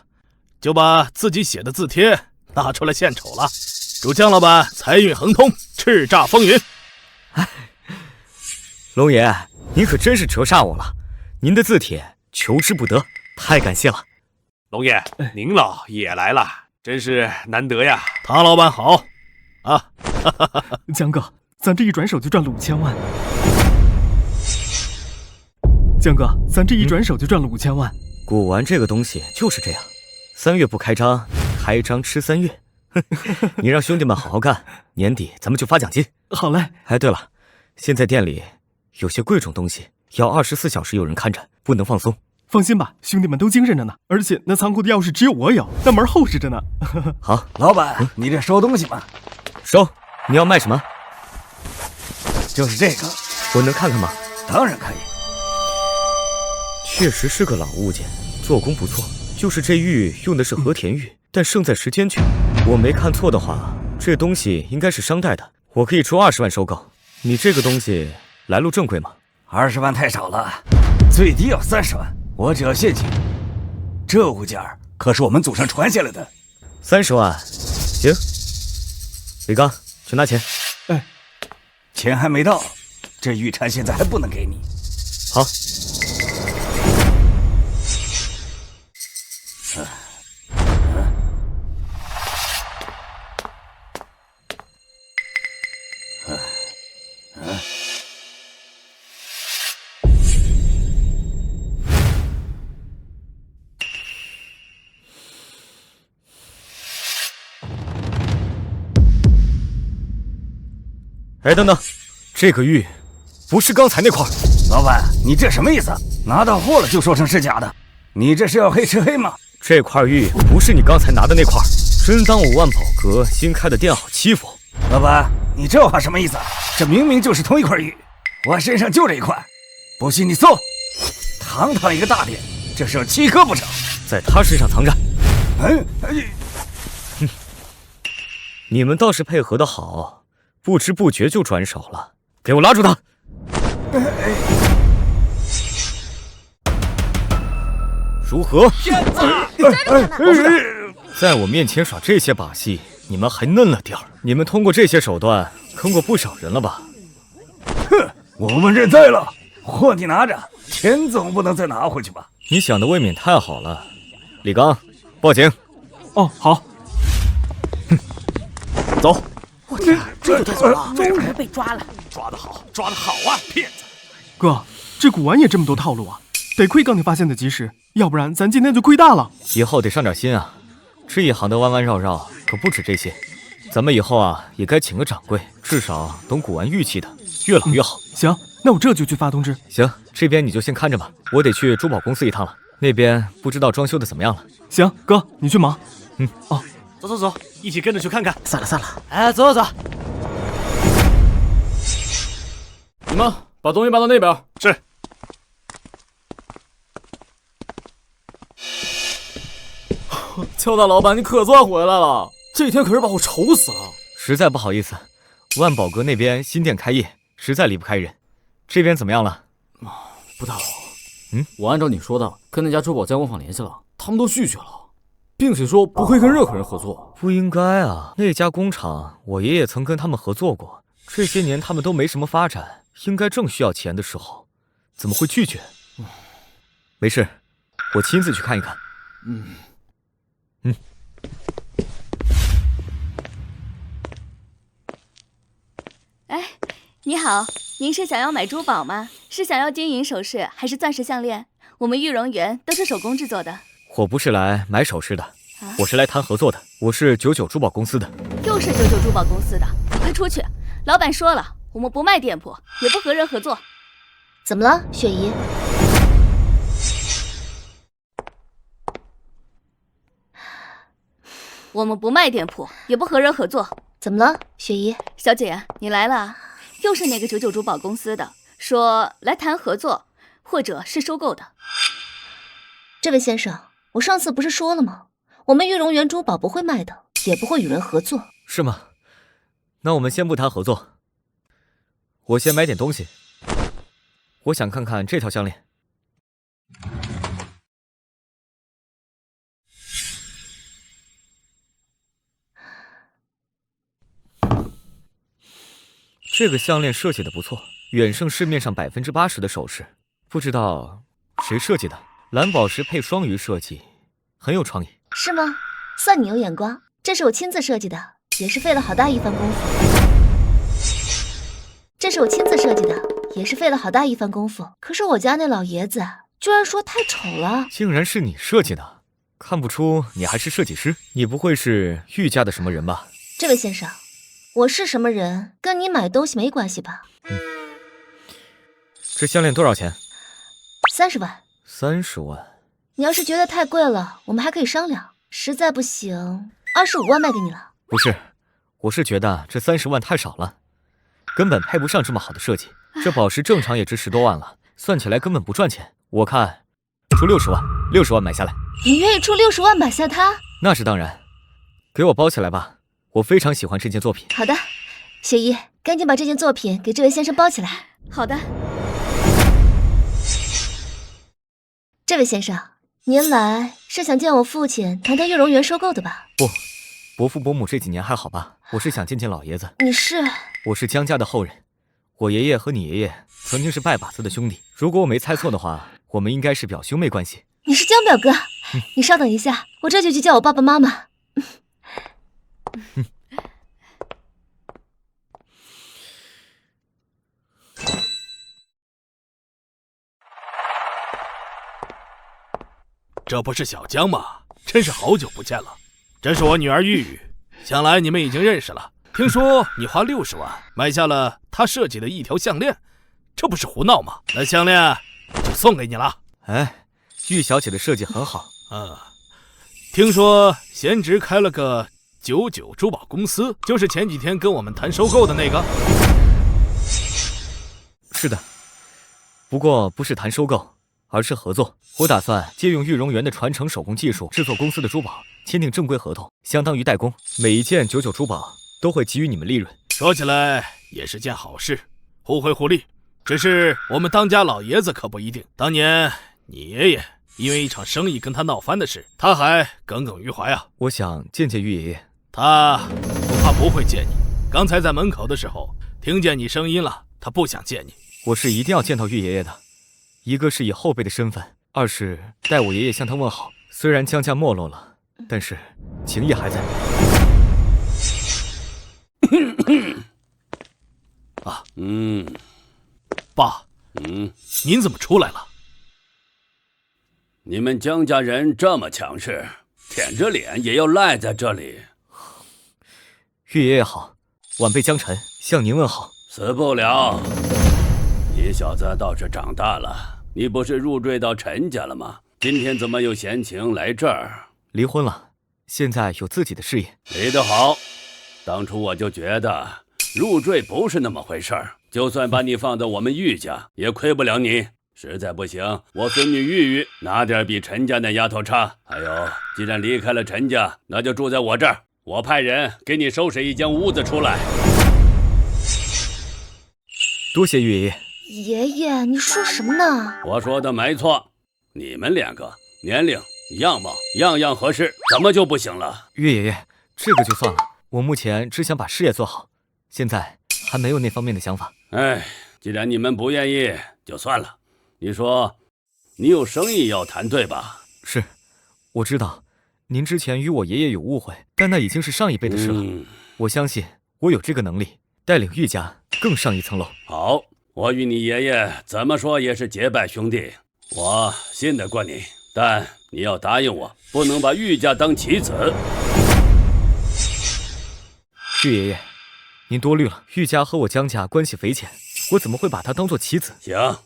就把自己写的字帖拿出来献丑了。祝江老板财运亨通，叱咤风云。龙爷，您可真是折煞我了，您的字帖求之不得，太感谢了。龙爷，您老也来了，真是难得呀。唐老板好啊！江哥，咱这一转手就赚了5000万。江哥，咱这一转手就赚了5000万。古玩这个东西就是这样，3月不开张，开张吃3月。你让兄弟们好好干，年底咱们就发奖金。好嘞。哎，对了，现在店里有些贵重东西，要24小时有人看着，不能放松。放心吧，兄弟们都精神着呢，而且那仓库的钥匙只有我有，那门厚实着呢。好，老板，你这收东西吗？收。你要卖什么？就是这个，我能看看吗？当然可以。确实是个老物件，做工不错。就是这玉用的是和田玉，但胜在时间去。我没看错的话，这东西应该是商代的，我可以出20万收购。你这个东西来路正规吗？20万太少了，最低要30万。我只要现金。这物件可是我们祖上传下来的。30万，行。李刚，去拿钱。哎，钱还没到，这玉蝉现在还不能给你。好。哎，等等，这个玉不是刚才那块。老板，你这什么意思？拿到货了就说成是假的，你这是要黑吃黑吗？这块玉不是你刚才拿的那块，真当我万宝阁新开的店好欺负？老板，你这话什么意思？这明明就是同一块玉，我身上就这一块，不信你搜。堂堂一个大店，这是要欺客不成？在他身上藏着。你们倒是配合的好。不知不觉就转手了，给我拉住他！如何？骗子！在我面前耍这些把戏，你们还嫩了点儿。你们通过这些手段坑过不少人了吧？哼，我们认栽了，货你拿着，钱总不能再拿回去吧？你想的未免太好了。李刚，报警。哦，好。走。我天，这就带走了，终于被抓了！抓得好，抓得好啊，骗子！哥，这古玩也这么多套路啊，得亏刚你发现的及时，要不然咱今天就亏大了。以后得上点心啊，这一行的弯弯绕绕可不止这些。咱们以后啊，也该请个掌柜，至少懂古玩玉器的，越老越好。行，那我这就去发通知。行，这边你就先看着吧，我得去珠宝公司一趟了，那边不知道装修的怎么样了。行，哥，你去忙。哦。走走走，一起跟着去看看。算了算了，哎，走走走。你们把东西搬到那边。是。邱大老板，你可算回来了，这天可是把我愁死了。实在不好意思，万宝阁那边新店开业，实在离不开人。这边怎么样了？不太好。我按照你说的，跟那家珠宝加工坊联系了，他们都拒绝了。并且说不会跟任何人合作。不应该啊，那家工厂我爷爷曾跟他们合作过，这些年他们都没什么发展，应该正需要钱的时候，怎么会拒绝？没事，我亲自去看一看。哎，你好，您是想要买珠宝吗？是想要金银首饰还是钻石项链？我们玉容园都是手工制作的。我不是来买首饰的，我是来谈合作的。我是99珠宝公司的。又是99珠宝公司的，你快出去！老板说了，我们不卖店铺，也不和人合作。怎么了，雪姨？我们不卖店铺，也不和人合作。怎么了，雪姨？小姐，你来了，又是那个99珠宝公司的，说来谈合作，或者是收购的。这位先生，我上次不是说了吗？我们玉容园珠宝不会卖的，也不会与人合作。是吗？那我们先不谈合作，我先买点东西。我想看看这条项链。这个项链设计的不错，远胜市面上80%的首饰，不知道谁设计的。蓝宝石配双鱼设计，很有创意。是吗？算你有眼光，这是我亲自设计的，也是费了好大一番功夫。这是我亲自设计的，也是费了好大一番功夫。可是我家那老爷子居然说太丑了，竟然是你设计的，看不出你还是设计师。你不会是玉家的什么人吧？这位先生，我是什么人跟你买东西没关系吧？这项链多少钱？30万。30万。你要是觉得太贵了，我们还可以商量。实在不行，25万卖给你了。不是，我是觉得这30万太少了，根本配不上这么好的设计。这宝石正常也值10多万了，算起来根本不赚钱。我看出60万，60万买下来。你愿意出60万买下它？那是当然，给我包起来吧，我非常喜欢这件作品。好的，雪姨，赶紧把这件作品给这位先生包起来。好的。这位先生，您来是想见我父亲谈谈玉荣园收购的吧？不，伯父伯母这几年还好吧？我是想见见老爷子。你是？我是江家的后人，我爷爷和你爷爷曾经是拜把子的兄弟，如果我没猜错的话，我们应该是表兄妹关系。你是江表哥，你稍等一下，我这就去叫我爸爸妈妈。这不是小江吗？真是好久不见了。这是我女儿玉玉，想来你们已经认识了。听说你花60万买下了她设计的一条项链，这不是胡闹吗？那项链就送给你了。哎，玉小姐的设计很好。听说贤侄开了个99珠宝公司，就是前几天跟我们谈收购的那个。是的，不过不是谈收购，而是合作。我打算借用玉荣园的传承手工技术制作公司的珠宝，签订正规合同，相当于代工。每一件99珠宝都会给予你们利润。说起来也是件好事，互惠互利。只是我们当家老爷子可不一定。当年你爷爷因为一场生意跟他闹翻的事，他还耿耿于怀啊。我想见见玉爷爷。他恐怕不会见你。刚才在门口的时候听见你声音了，他不想见你。我是一定要见到玉爷爷的，一个是以后辈的身份，二是代我爷爷向他问好。虽然江家没落了，但是情谊还在。爸，您怎么出来了？你们江家人这么强势，舔着脸也要赖在这里。玉爷爷好，晚辈江晨向您问好。死不了。你小子倒是长大了，你不是入赘到陈家了吗？今天怎么有闲情来这儿？离婚了，现在有自己的事业。离得好。当初我就觉得入赘不是那么回事儿，就算把你放到我们玉家，也亏不了你。实在不行，我孙女玉玉哪点比陈家那丫头差？还有，既然离开了陈家，那就住在我这儿，我派人给你收拾一间屋子出来。多谢玉爷爷。爷爷，你说什么呢？我说的没错，你们两个年龄、样貌样样合适，怎么就不行了？玉爷爷，这个就算了，我目前只想把事业做好，现在还没有那方面的想法。哎，既然你们不愿意，就算了。你说，你有生意要谈对吧？是，我知道，您之前与我爷爷有误会，但那已经是上一辈的事了。我相信我有这个能力，带领玉家更上一层楼。好，我与你爷爷怎么说也是结拜兄弟，我信得过你，但你要答应我，不能把玉家当棋子。玉爷爷，您多虑了，玉家和我江家关系匪浅，我怎么会把他当做棋子？行，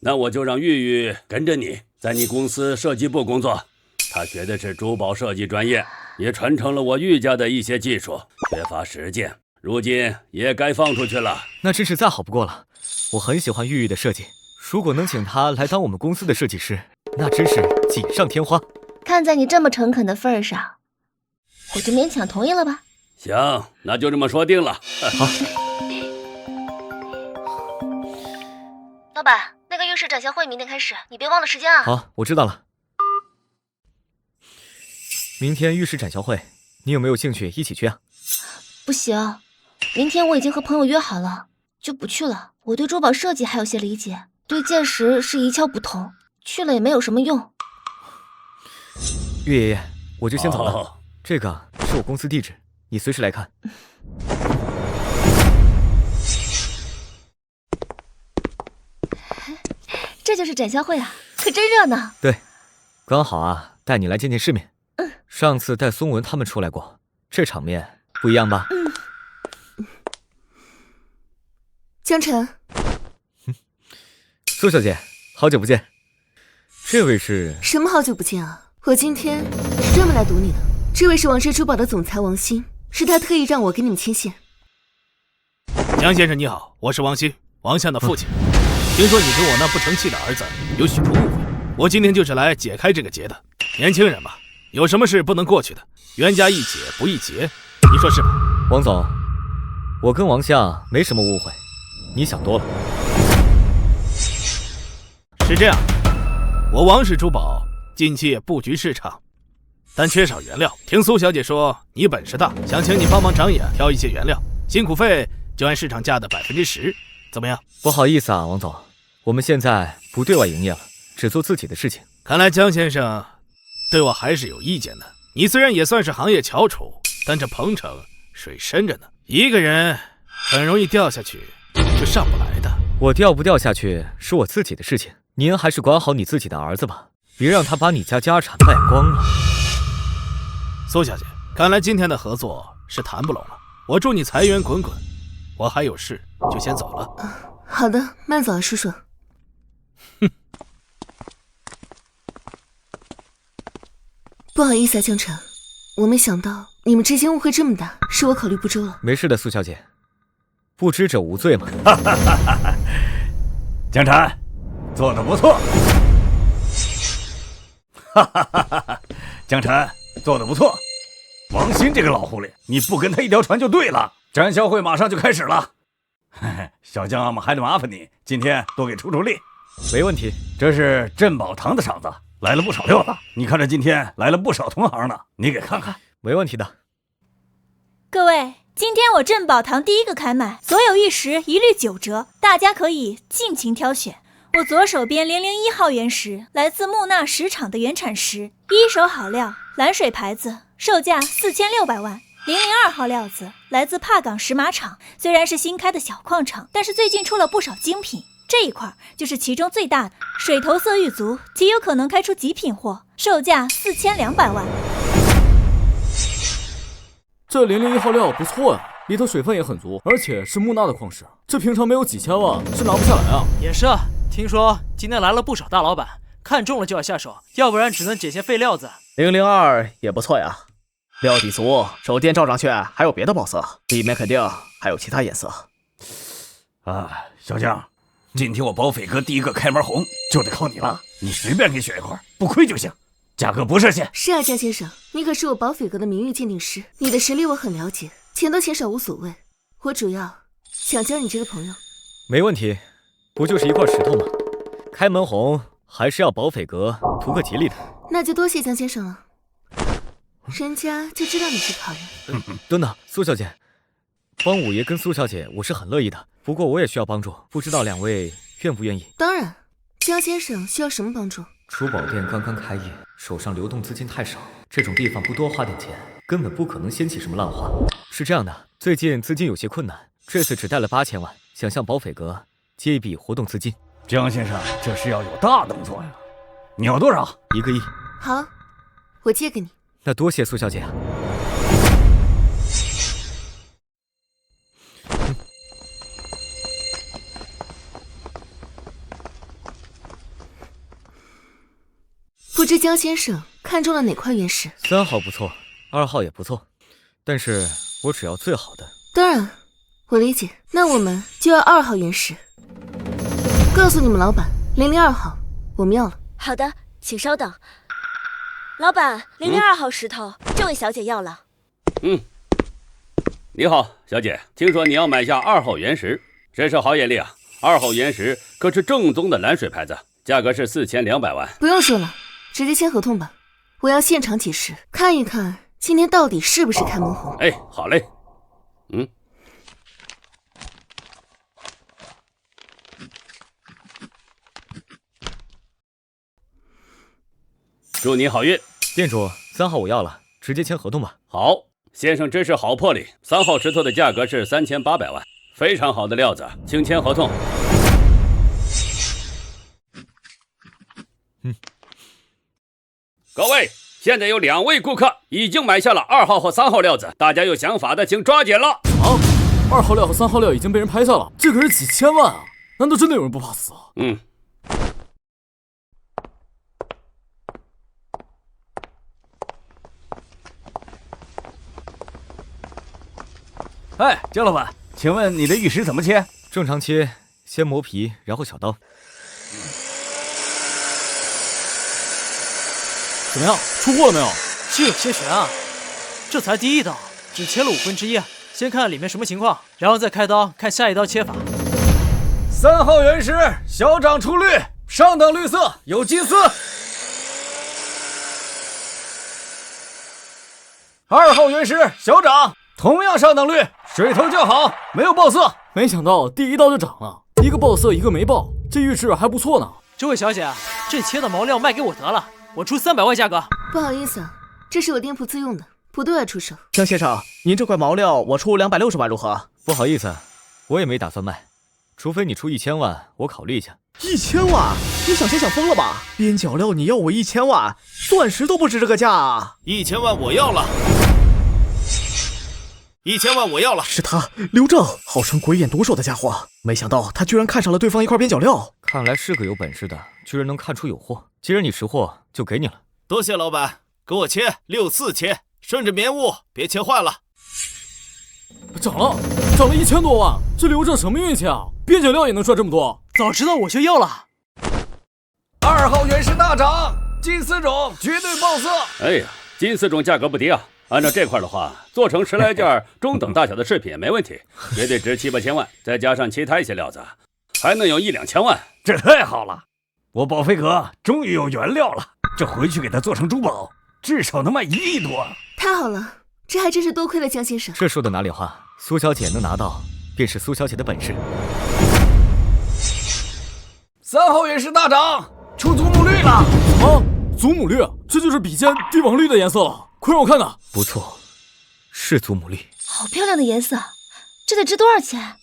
那我就让玉玉跟着你，在你公司设计部工作。她学的是珠宝设计专业，也传承了我玉家的一些技术，缺乏实践，如今也该放出去了。那真是再好不过了。我很喜欢玉玉的设计，如果能请她来当我们公司的设计师，那真是锦上添花。看在你这么诚恳的份上，我就勉强同意了吧。行，那就这么说定了。好。老板，那个玉石展销会明天开始，你别忘了时间啊。好，我知道了。明天玉石展销会，你有没有兴趣一起去啊？不行，明天我已经和朋友约好了，就不去了。我对珠宝设计还有些理解，对剑石是一窍不通，去了也没有什么用。玉爷爷，我就先走了。这个是我公司地址，你随时来看。这就是展销会啊，可真热闹。对，刚好啊，带你来见见世面。上次带松文他们出来过，这场面不一样吧？江晨，苏小姐，好久不见。这位是？什么好久不见啊？我今天是专门来堵你的。这位是王氏珠宝的总裁王鑫，是他特意让我给你们牵线。江先生你好，我是王鑫，王相的父亲。听说你跟我那不成器的儿子有许多误会，我今天就是来解开这个结的。年轻人嘛，有什么事不能过去的，冤家宜解不宜结，你说是吧？王总，我跟王相没什么误会，你想多了。是这样，我王氏珠宝近期也布局市场，但缺少原料。听苏小姐说你本事大，想请你帮忙长野挑一些原料，辛苦费就按市场价的10%，怎么样？不好意思啊，王总，我们现在不对外营业了，只做自己的事情。看来江先生对我还是有意见的。你虽然也算是行业翘楚，但这鹏城水深着呢，一个人很容易掉下去就上不来的。我掉不掉下去是我自己的事情，您还是管好你自己的儿子吧，别让他把你家家产败光了。苏小姐，看来今天的合作是谈不拢了，我祝你财源滚滚，我还有事就先走了。好的，慢走啊，叔叔。不好意思啊，江城，我没想到你们之间误会这么大，是我考虑不周了。没事的，苏小姐，不知者无罪嘛。江晨，做得不错。江晨，做得不错。王鑫这个老狐狸，你不跟他一条船就对了。展销会马上就开始了。小江阿玛还得麻烦你，今天多给出力。没问题。这是镇宝堂的场子，来了不少料子。你看这今天来了不少同行呢，你给看看。没问题的。各位，今天我镇宝堂第一个开卖，所有玉石一律9折，大家可以尽情挑选。我左手边001号原石来自木纳石场的原产石，一手好料，蓝水牌子，售价4600万。002号料子来自帕岗石马场，虽然是新开的小矿场，但是最近出了不少精品。这一块就是其中最大的，水头色玉足，极有可能开出极品货，售价4200万。这001号料不错呀，里头水分也很足，而且是木纳的矿石，这平常没有几千万是拿不下来啊。也是啊，听说今天来了不少大老板，看中了就要下手，要不然只能捡些废料子。002也不错呀，料底足，手电照上去还有别的宝色，里面肯定还有其他颜色。小江，今天我保斐阁第一个开门红就得靠你了，你随便给选一块，不亏就行，价格不设限。是啊，江先生，你可是我保斐阁的名誉鉴定师，你的实力我很了解，钱多钱少无所谓，我主要想交你这个朋友。没问题，不就是一块石头吗？开门红还是要保斐阁图个吉利的。那就多谢江先生了，人家就知道你是好人。等等，苏小姐，帮五爷跟苏小姐我是很乐意的，不过我也需要帮助，不知道两位愿不愿意？当然，江先生需要什么帮助？珠宝店刚刚开业，手上流动资金太少，这种地方不多花点钱，根本不可能掀起什么浪花。是这样的，最近资金有些困难，这次只带了8000万，想向保斐阁借一笔活动资金。江先生，这是要有大动作呀！你要多少？1个亿。好，我借给你。那多谢苏小姐啊。不知江先生看中了哪块原石？3号不错，2号也不错，但是我只要最好的。当然，我理解。那我们就要2号原石。告诉你们老板，002号我们要了。好的，请稍等。老板，002号石头，这位小姐要了。你好，小姐，听说你要买下2号原石，这是好眼力啊！2号原石可是正宗的蓝水牌子，价格是4200万。不用说了，直接签合同吧。我要现场解释，看一看今天到底是不是开门红。哎，好嘞。祝你好运。店主，3号我要了，直接签合同吧。好，先生真是好魄力。3号石头的价格是3800万，非常好的料子，请签合同。各位，现在有2位顾客已经买下了2号和3号料子，大家有想法的请抓紧了。啊，2号料和3号料已经被人拍下了，这可是几千万啊！难道真的有人不怕死啊？哎，姜老板，请问你的玉石怎么切？正常切，先磨皮，然后小刀。怎么样，出货了没有？这有些悬啊！这才第1刀，只切了1/5，先看看里面什么情况，然后再开刀看下一刀切法。3号原石，小掌出绿，上等绿色，有金丝。2号原石，小掌，同样上等绿，水头较好，没有爆色。没想到第1刀就涨了，一个爆色，一个没爆，这玉质还不错呢。这位小姐，这切的毛料卖给我得了，我出300万价格。不好意思啊，这是我店铺自用的，不对外出售。江先生，您这块毛料我出260万如何？不好意思，我也没打算卖，除非你出1000万，我考虑一下。1000万？你想疯了吧？边角料你要我1000万，钻石都不值这个价啊！1000万我要了！1000万我要了！是他，刘正，号称鬼眼毒手的家伙，没想到他居然看上了对方一块边角料。看来是个有本事的，居然能看出有货。既然你识货，就给你了。多谢老板，给我切64切，顺着棉雾，别切坏了。涨了1000多万，这刘正什么运气啊？边角料也能赚这么多？早知道我就要了。2号原石大涨，金丝种绝对爆色。哎呀，金丝种价格不低啊！按照这块的话，做成10来件中等大小的饰品没问题，绝对值7、8千万，再加上其他一些料子，还能有1、2千万。这太好了，我保飞阁终于有原料了，这回去给它做成珠宝，至少能卖1亿多。太好了，这还真是多亏了江先生。这说的哪里话？苏小姐能拿到，便是苏小姐的本事。3号原石大涨，出祖母绿了。啊，祖母绿，这就是比肩帝王绿的颜色了。快让我看看。不错，是祖母绿。好漂亮的颜色，这得值多少钱？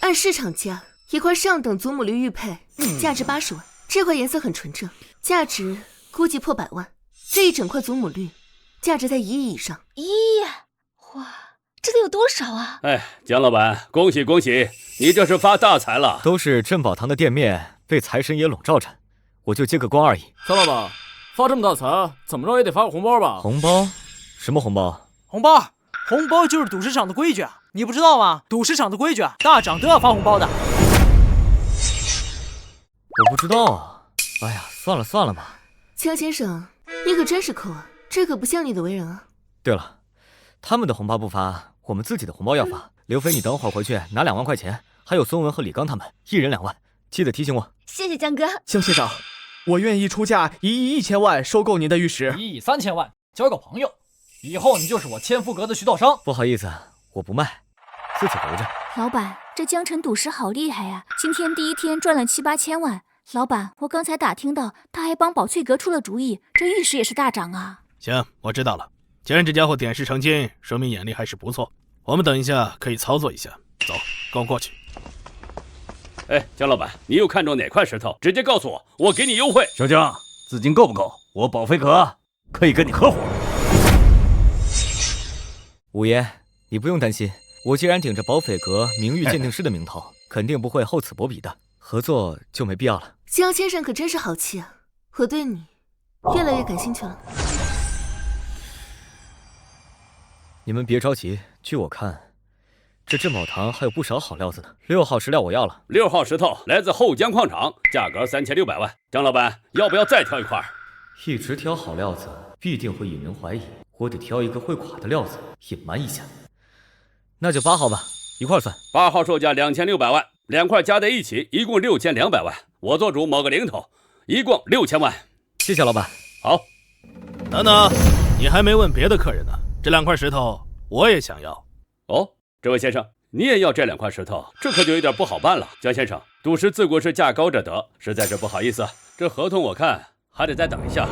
按市场价，一块上等祖母绿玉佩，价值80万。这块颜色很纯正，价值估计破100万。这一整块祖母绿，价值在1亿以上。1亿？哇，这得有多少啊？哎，姜老板，恭喜恭喜，你这是发大财了。都是镇宝堂的店面被财神爷笼罩着，我就接个光而已。张老板，发这么大财，怎么着也得发个红包吧？红包？什么红包？红包就是赌石场的规矩啊，你不知道吗？赌石场的规矩啊，大涨都要发红包的。我不知道啊。哎呀，算了吧。江先生，你可真是抠啊，这可不像你的为人啊。对了，他们的红包不发，我们自己的红包要发。刘飞，你等会儿回去拿2万块钱，还有孙文和李刚他们1人2万，记得提醒我。谢谢江哥。江先生，我愿意出价1亿1000万收购您的玉石。1亿3千万，交个朋友，以后你就是我千福阁的渠道商。不好意思，我不卖，自己留着。老板，这江城赌石好厉害呀！今天第1天赚了7、8千万。老板，我刚才打听到，他还帮宝翠阁出了主意，这玉石也是大涨啊。行，我知道了。既然这家伙点石成金，说明眼力还是不错。我们等一下可以操作一下。走，跟我过去。哎，姜老板，你又看中哪块石头？直接告诉我，我给你优惠。小江，资金够不够？我保飞阁可以跟你合伙。五爷，你不用担心，我既然顶着保匪阁名誉鉴定师的名头，肯定不会厚此薄彼的，合作就没必要了。江先生可真是好气啊！我对你越来越感兴趣了。你们别着急，据我看，这镇宝堂还有不少好料子呢。6号石料我要了。6号石头来自后江矿场，价格3600万。张老板，要不要再挑一块？一直挑好料子，必定会引人怀疑。我得挑一个会垮的料子，隐瞒一下。那就8号吧，一块算。8号售价2600万，2块加在一起，一共6200万。我做主某个零头，一共6000万。谢谢老板。好。等等，你还没问别的客人呢。这2块石头我也想要。哦，这位先生，你也要这2块石头，这可就有点不好办了。江先生，赌石自古是价高者得，实在是不好意思，这合同我看还得再等一下。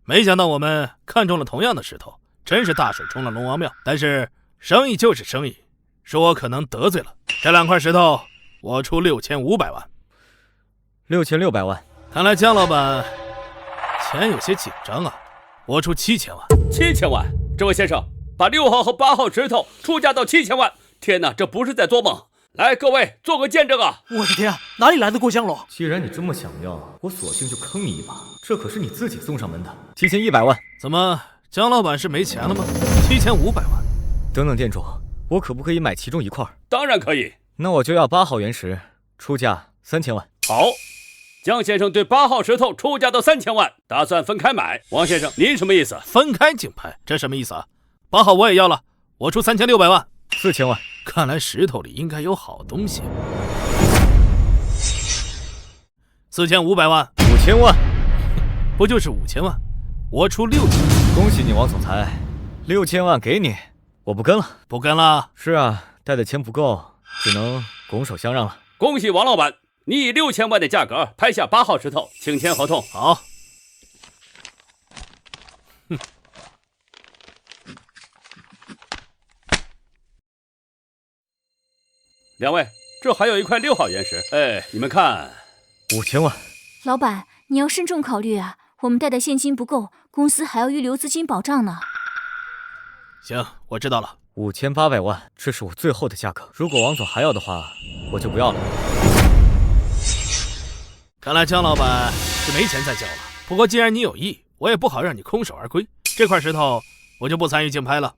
没想到我们看中了同样的石头，真是大水冲了龙王庙。但是生意就是生意，是我可能得罪了。这2块石头我出6500万。6600万。看来姜老板钱有些紧张啊，我出7000万。7000万？这位先生，把6号和8号石头出价到7000万！天哪，这不是在做梦！来，各位做个见证啊！我的天，哪里来的过江龙？既然你这么想要，我索性就坑你一把。这可是你自己送上门的，7100万。怎么，姜老板是没钱了吗？7500万。等等，店主，我可不可以买其中一块？当然可以。那我就要8号原石，出价3000万。好，姜先生对8号石头出价到3000万，打算分开买。王先生，您什么意思？分开竞拍，这什么意思啊？8号我也要了，我出3600万。4000万。看来石头里应该有好东西。4500万。5000万。不就是5000万？我出6000万。恭喜你，王总裁，6000万给你，我不跟了。不跟了？是啊，带的钱不够，只能拱手相让了。恭喜王老板，你以6000万的价格拍下8号石头，请签合同。好。两位，这还有一块6号原石，哎，你们看，5000万。老板，你要慎重考虑啊，我们带的现金不够，公司还要预留资金保障呢。行，我知道了。5800万，这是我最后的价格。如果王总还要的话，我就不要了。看来姜老板是没钱再交了。不过既然你有意，我也不好让你空手而归。这块石头我就不参与竞拍了，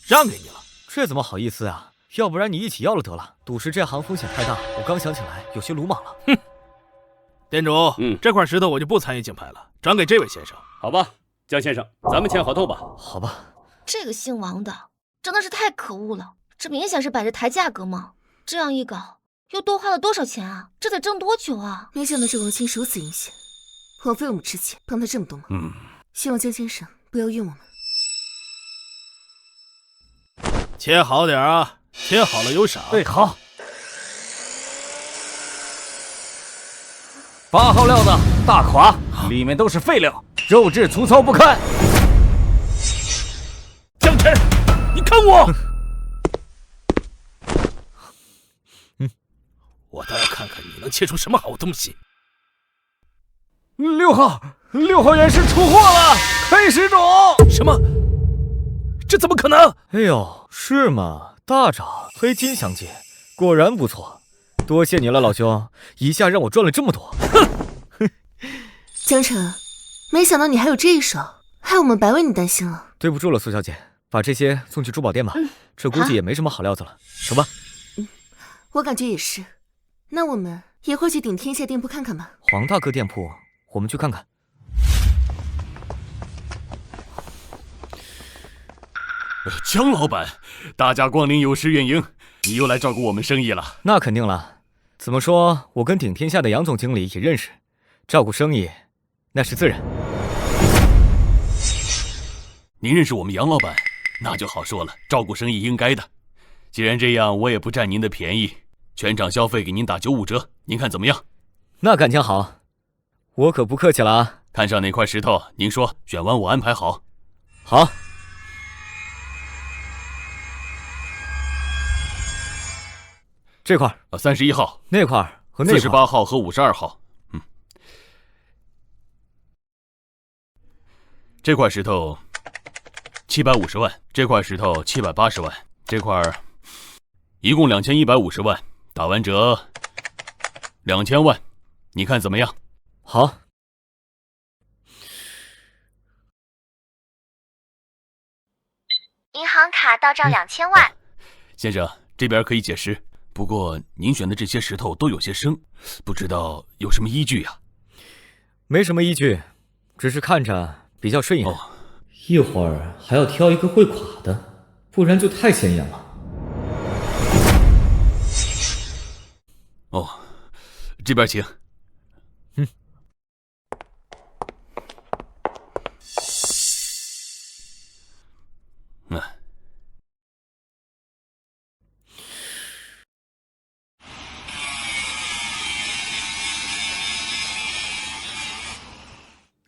让给你了。这怎么好意思啊？要不然你一起要了得了。赌石这行风险太大，我刚想起来，有些鲁莽了。哼，店主，这块石头我就不参与竞拍了，转给这位先生。好吧，姜先生，咱们签合同吧。好吧。这个姓王的真的是太可恶了，这明显是摆着抬价格嘛。这样一搞，又多花了多少钱啊？这得挣多久啊？没想到这王鑫如此阴险，枉费我们之前帮他这么多忙。希望姜先生不要怨我们。切好点啊，切好了有赏。对，好。8号料子大垮，里面都是废料，肉质粗糙不堪。江晨，你看我！我倒要看看你能切出什么好东西。6号原石出货了，黑石种。什么？这怎么可能？哎呦，是吗？大涨，黑金相接，果然不错，多谢你了，老兄，一下让我赚了这么多。江晨，没想到你还有这一手，害我们白为你担心了。对不住了，苏小姐，把这些送去珠宝店吧。这估计也没什么好料子了，走吧。我感觉也是。那我们一会儿去顶天下店铺看看吧。黄大哥店铺，我们去看看。姜老板，大驾光临，有失远迎，你又来照顾我们生意了。那肯定了，怎么说，我跟顶天下的杨总经理也认识，照顾生意那是自然。您认识我们杨老板，那就好说了，照顾生意应该的。既然这样，我也不占您的便宜，全场消费给您打95折，您看怎么样？那感情好，我可不客气了啊。看上哪块石头，您说，选完我安排好。好。这块31号，那块和那块48号和52号。这块石头750万，这块石头780万，这块一共2150万，打完折2000万，你看怎么样？好。银行卡到账2000万。先生，这边可以解释。不过您选的这些石头都有些生，不知道有什么依据呀？没什么依据，只是看着比较顺眼。一会儿还要挑一个会垮的，不然就太显眼了。哦，这边请。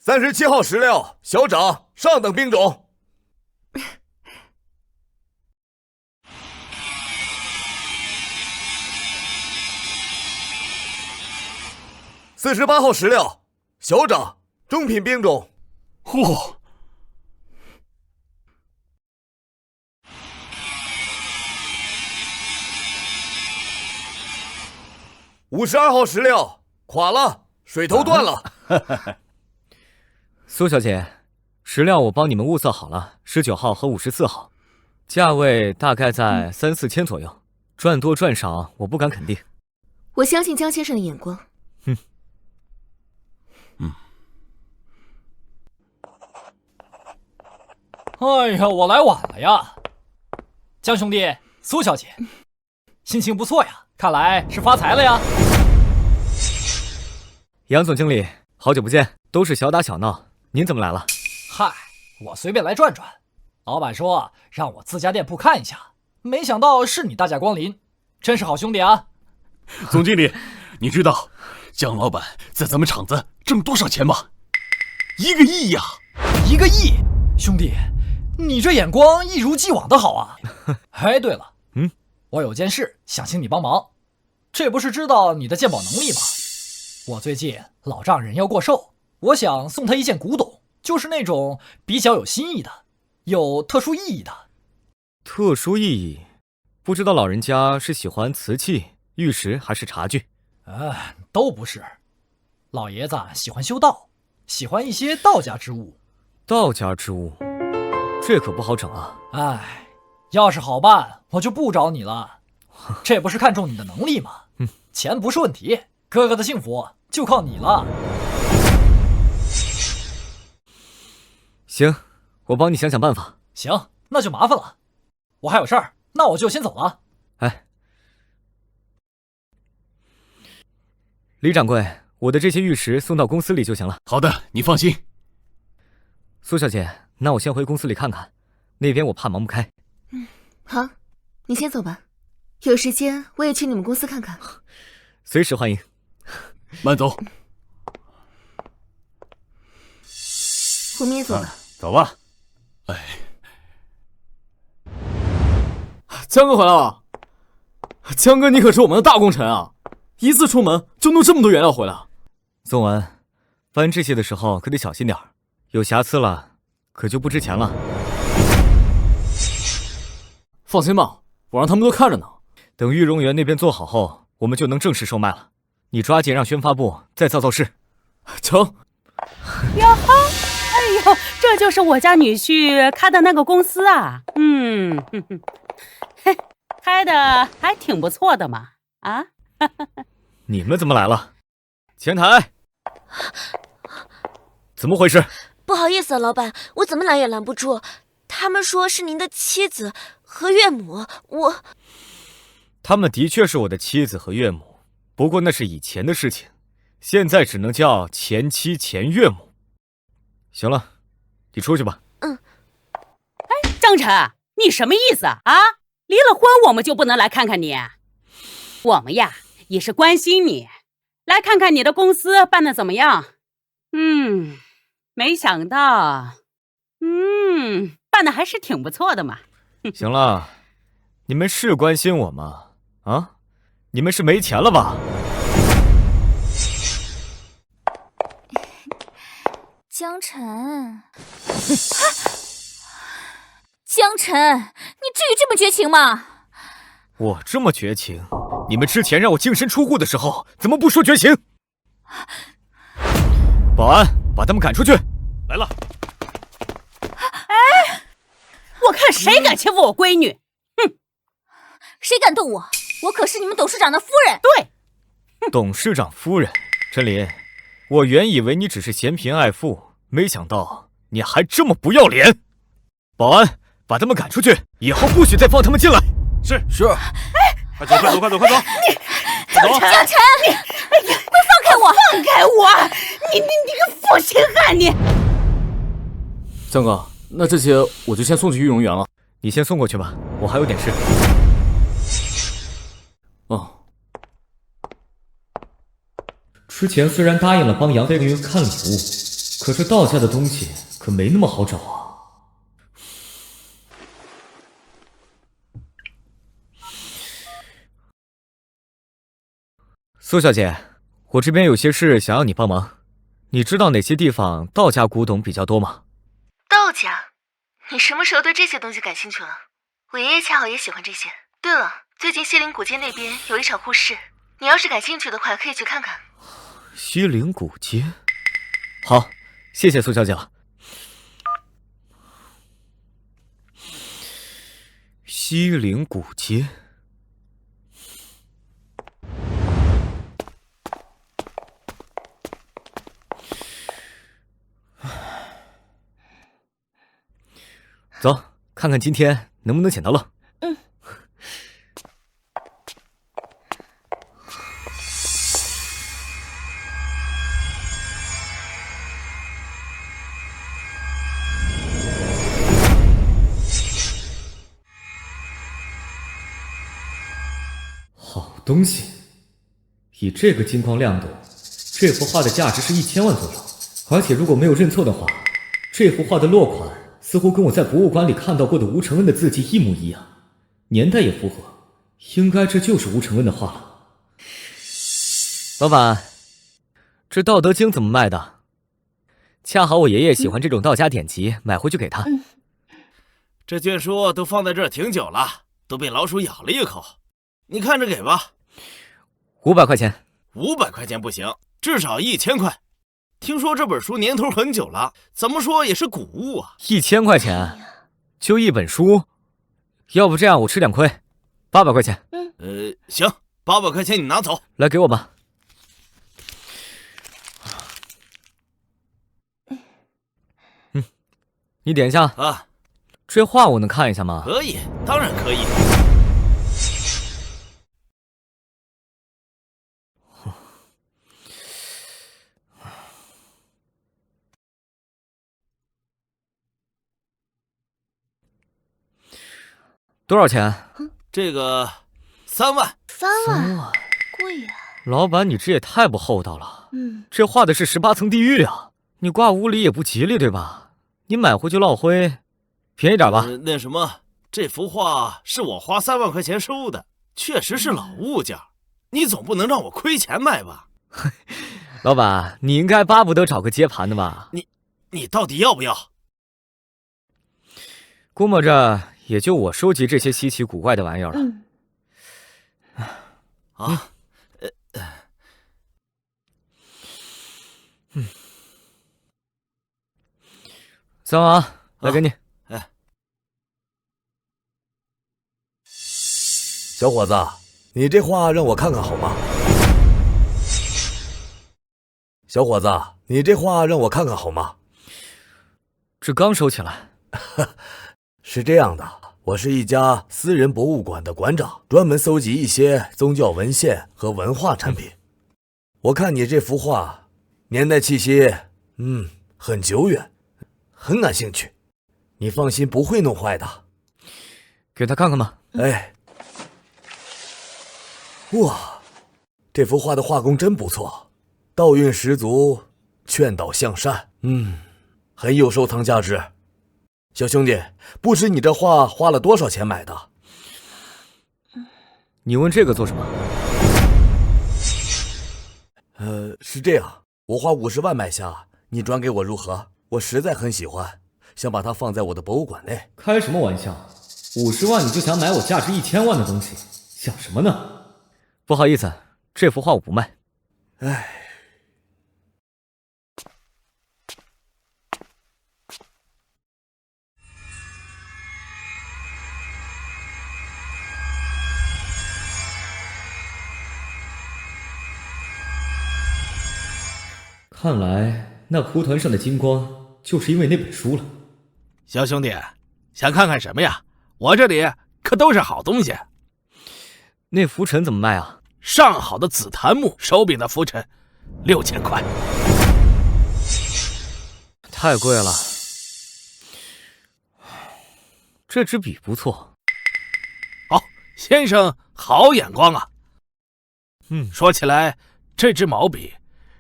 37号石料，小长，上等兵种。48号石料，小长，中品兵种。嚯！52号石料垮了，水头断了。苏小姐，石料我帮你们物色好了，19号和54号，价位大概在3、4千左右，赚多赚少我不敢肯定。我相信江先生的眼光。哎呀，我来晚了呀，江兄弟，苏小姐，心情不错呀，看来是发财了呀。杨总经理，好久不见，都是小打小闹，您怎么来了？嗨，我随便来转转，老板说让我自家店铺看一下，没想到是你大驾光临，真是好兄弟啊。总经理，你知道江老板在咱们厂子挣多少钱吗？1个亿呀！1个亿，兄弟，你这眼光一如既往的好啊！哎，对了，我有件事想请你帮忙，这不是知道你的鉴宝能力吗？我最近老丈人要过寿，我想送他一件古董，就是那种比较有新意的，有特殊意义的。特殊意义？不知道老人家是喜欢瓷器、玉石还是茶具？都不是。老爷子喜欢修道，喜欢一些道家之物。道家之物，这可不好整啊！哎，要是好办，我就不找你了。这不是看中你的能力吗？钱不是问题，哥哥的幸福就靠你了。行，我帮你想想办法。行，那就麻烦了。我还有事儿，那我就先走了。哎，李掌柜，我的这些玉石送到公司里就行了。好的，你放心。苏小姐，那我先回公司里看看，那边我怕忙不开。好，你先走吧，有时间我也去你们公司看看。随时欢迎。慢走。我们也走了。走吧。江哥回来了。江哥，你可是我们的大功臣啊！一次出门就弄这么多原料回来。宋文，搬这些的时候可得小心点儿，有瑕疵了可就不值钱了。放心吧，我让他们都看着呢。等玉荣园那边做好后，我们就能正式售卖了。你抓紧让宣发部再造势。成。哟呵，哎呦，这就是我家女婿开的那个公司啊。开的还挺不错的嘛。啊，你们怎么来了？前台，怎么回事？不好意思，老板，我怎么拦也拦不住。他们说是您的妻子和岳母，他们的确是我的妻子和岳母，不过那是以前的事情，现在只能叫前妻前岳母。行了，你出去吧。哎，张晨，你什么意思啊？离了婚我们就不能来看看你？我们呀也是关心你，来看看你的公司办得怎么样。没想到，办得还是挺不错的嘛。行了，你们是关心我吗？啊，你们是没钱了吧？江晨，江晨，你至于这么绝情吗？我这么绝情，你们之前让我净身出户的时候，怎么不说绝情？保安，把他们赶出去！来了。哎，我看谁敢欺负我闺女！谁敢动我？我可是你们董事长的夫人。对，董事长夫人，陈琳，我原以为你只是嫌贫爱富，没想到你还这么不要脸！保安，把他们赶出去，以后不许再放他们进来。是。快走！江晨，你，快放开我！放开我！你个负心汉！你，江哥，那这些我就先送去玉荣园了。你先送过去吧，我还有点事。之前虽然答应了帮杨飞云看礼物，可是道家的东西可没那么好找啊。苏小姐，我这边有些事想要你帮忙，你知道哪些地方道家古董比较多吗？道家？你什么时候对这些东西感兴趣了？我爷爷恰好也喜欢这些。对了，最近西陵古街那边有一场互市，你要是感兴趣的话，可以去看看。西陵古街。好，谢谢苏小姐了。西陵古街。走，看看今天能不能捡到漏。好东西，以这个金光亮度，这幅画的价值是1000万左右。而且如果没有认错的话，这幅画的落款似乎跟我在博物馆里看到过的吴承恩的字迹一模一样，年代也符合，应该这就是吴承恩的画了。老板，这《道德经》怎么卖的？恰好我爷爷喜欢这种道家典籍，买回去给他。这卷书都放在这儿挺久了，都被老鼠咬了一口。你看着给吧。500块钱。500块钱不行，至少1000块。听说这本书年头很久了，怎么说也是古物啊。1000块钱，就一本书，要不这样我吃点亏，800块钱。行，800块钱你拿走。来，给我吧。你点一下啊。这画我能看一下吗？可以，当然可以。多少钱？这个3万。3万，贵呀！老板，你这也太不厚道了。这画的是18层地狱啊！你挂屋里也不吉利，对吧？你买回去落灰，便宜点吧。那什么，这幅画是我花3万块钱收的，确实是老物件，你总不能让我亏钱卖吧？老板，你应该巴不得找个接盘的吧？你到底要不要？估摸着也就我收集这些稀奇古怪的玩意儿了。3万啊，来给你。小伙子，你这画让我看看好吗？小伙子，你这画让我看看好吗？这刚收起来。是这样的，我是一家私人博物馆的馆长，专门搜集一些宗教文献和文化产品。我看你这幅画，年代气息，很久远，很感兴趣。你放心，不会弄坏的。给他看看吧。哇，这幅画的画工真不错，道韵十足，劝导向善，很有收藏价值。小兄弟，不知你这画花了多少钱买的？你问这个做什么？是这样，我花50万买下，你转给我如何？我实在很喜欢，想把它放在我的博物馆内。开什么玩笑？50万你就想买我价值1000万的东西，想什么呢？不好意思，这幅画我不卖。看来那蒲团上的金光就是因为那本书了。小兄弟，想看看什么呀？我这里可都是好东西。那浮尘怎么卖啊？上好的紫檀木手柄的浮尘，6000块。太贵了。这支笔不错。好，先生好眼光啊。说起来，这支毛笔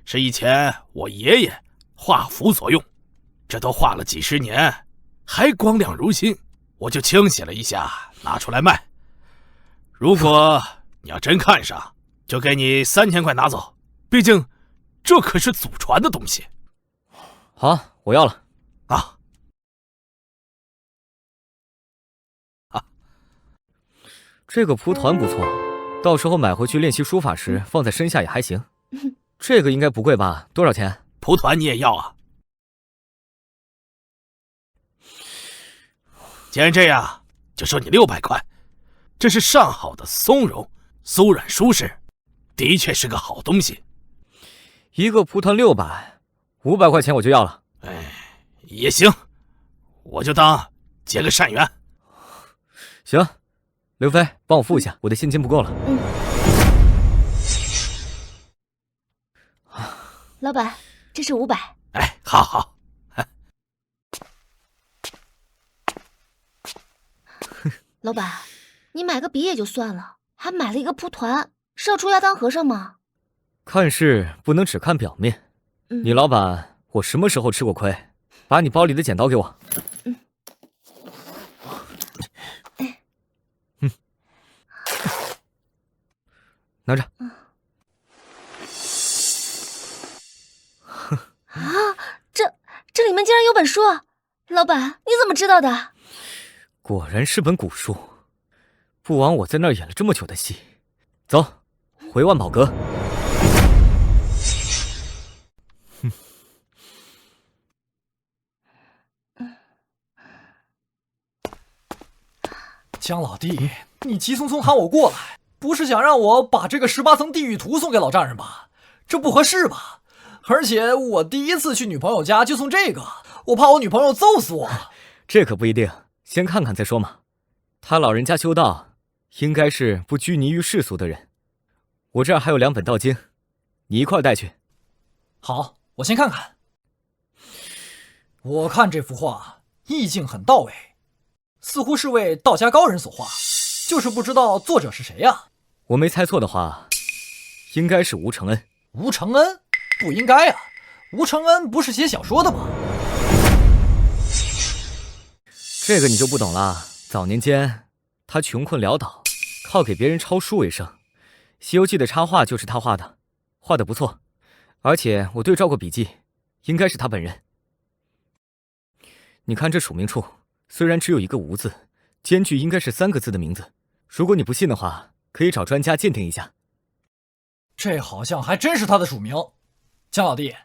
是以前我爷爷画符所用，这都画了几十年，还光亮如新，我就清洗了一下，拿出来卖。如果你要真看上，就给你3000块拿走，毕竟这可是祖传的东西。好，我要了。啊，这个蒲团不错，到时候买回去练习书法时放在身下也还行。这个应该不贵吧？多少钱？蒲团你也要啊？既然这样，就收你600块。这是上好的松茸，酥软舒适，的确是个好东西。一个蒲团600，500块钱我就要了。也行，我就当结个善缘。行，刘飞，帮我付一下，我的现金不够了。老板，这是500。哎，好好。老板，你买个笔也就算了，还买了一个蒲团，是要出家当和尚吗？看事不能只看表面。你老板，我什么时候吃过亏？把你包里的剪刀给我。拿着。啊，这里面竟然有本书！老板，你怎么知道的？果然是本古书，不枉我在那儿演了这么久的戏。走，回万宝阁。江老弟，你急匆匆喊我过来，不是想让我把这个18层地狱图送给老丈人吧？这不合适吧？而且我第一次去女朋友家就送这个，我怕我女朋友揍死我。这可不一定，先看看再说嘛。他老人家修道，应该是不拘泥于世俗的人。我这儿还有2本道经，你一块带去。好，我先看看。我看这幅画意境很到位，似乎是为道家高人所画，就是不知道作者是谁呀？我没猜错的话，应该是吴承恩。吴承恩？不应该啊，吴承恩不是写小说的吗？这个你就不懂了。早年间，他穷困潦倒，靠给别人抄书为生。《西游记》的插画就是他画的，画得不错。而且我对照过笔记，应该是他本人。你看这署名处，虽然只有一个吴字，间距应该是3个字的名字。如果你不信的话，可以找专家鉴定一下。这好像还真是他的署名。江老弟，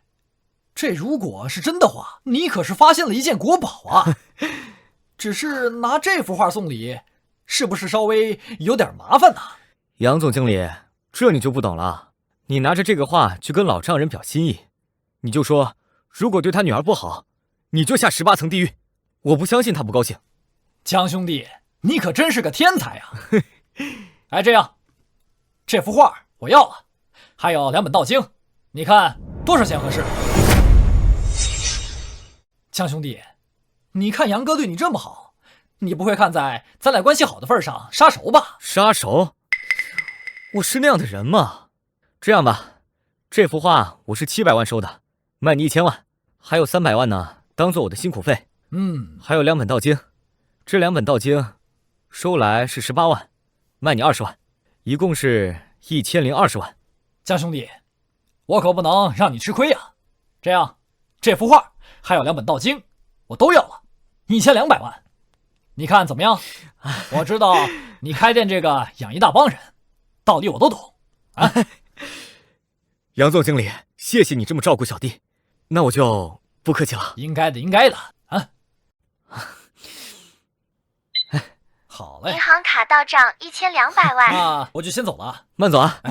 这如果是真的话，你可是发现了一件国宝啊！只是拿这幅画送礼，是不是稍微有点麻烦呢？杨总经理，这你就不懂了。你拿着这个画去跟老丈人表心意，你就说如果对他女儿不好，你就下18层地狱。我不相信他不高兴。江兄弟，你可真是个天才啊！哎，这样，这幅画我要了，还有2本道经，你看多少钱合适？江兄弟，你看杨哥对你这么好，你不会看在咱俩关系好的份上杀熟吧？杀熟？我是那样的人吗？这样吧，这幅画我是700万收的，卖你1000万，还有300万呢，当做我的辛苦费。还有2本道经，这2本道经收来是18万，卖你20万，一共是1020万。江兄弟，我可不能让你吃亏呀！这样，这幅画还有2本道经，我都要了，1200万，你看怎么样？我知道你开店这个养一大帮人，道理我都懂啊。杨总经理，谢谢你这么照顾小弟，那我就不客气了。应该的，应该的啊。好嘞。银行卡到账1200万。那我就先走了。慢走啊。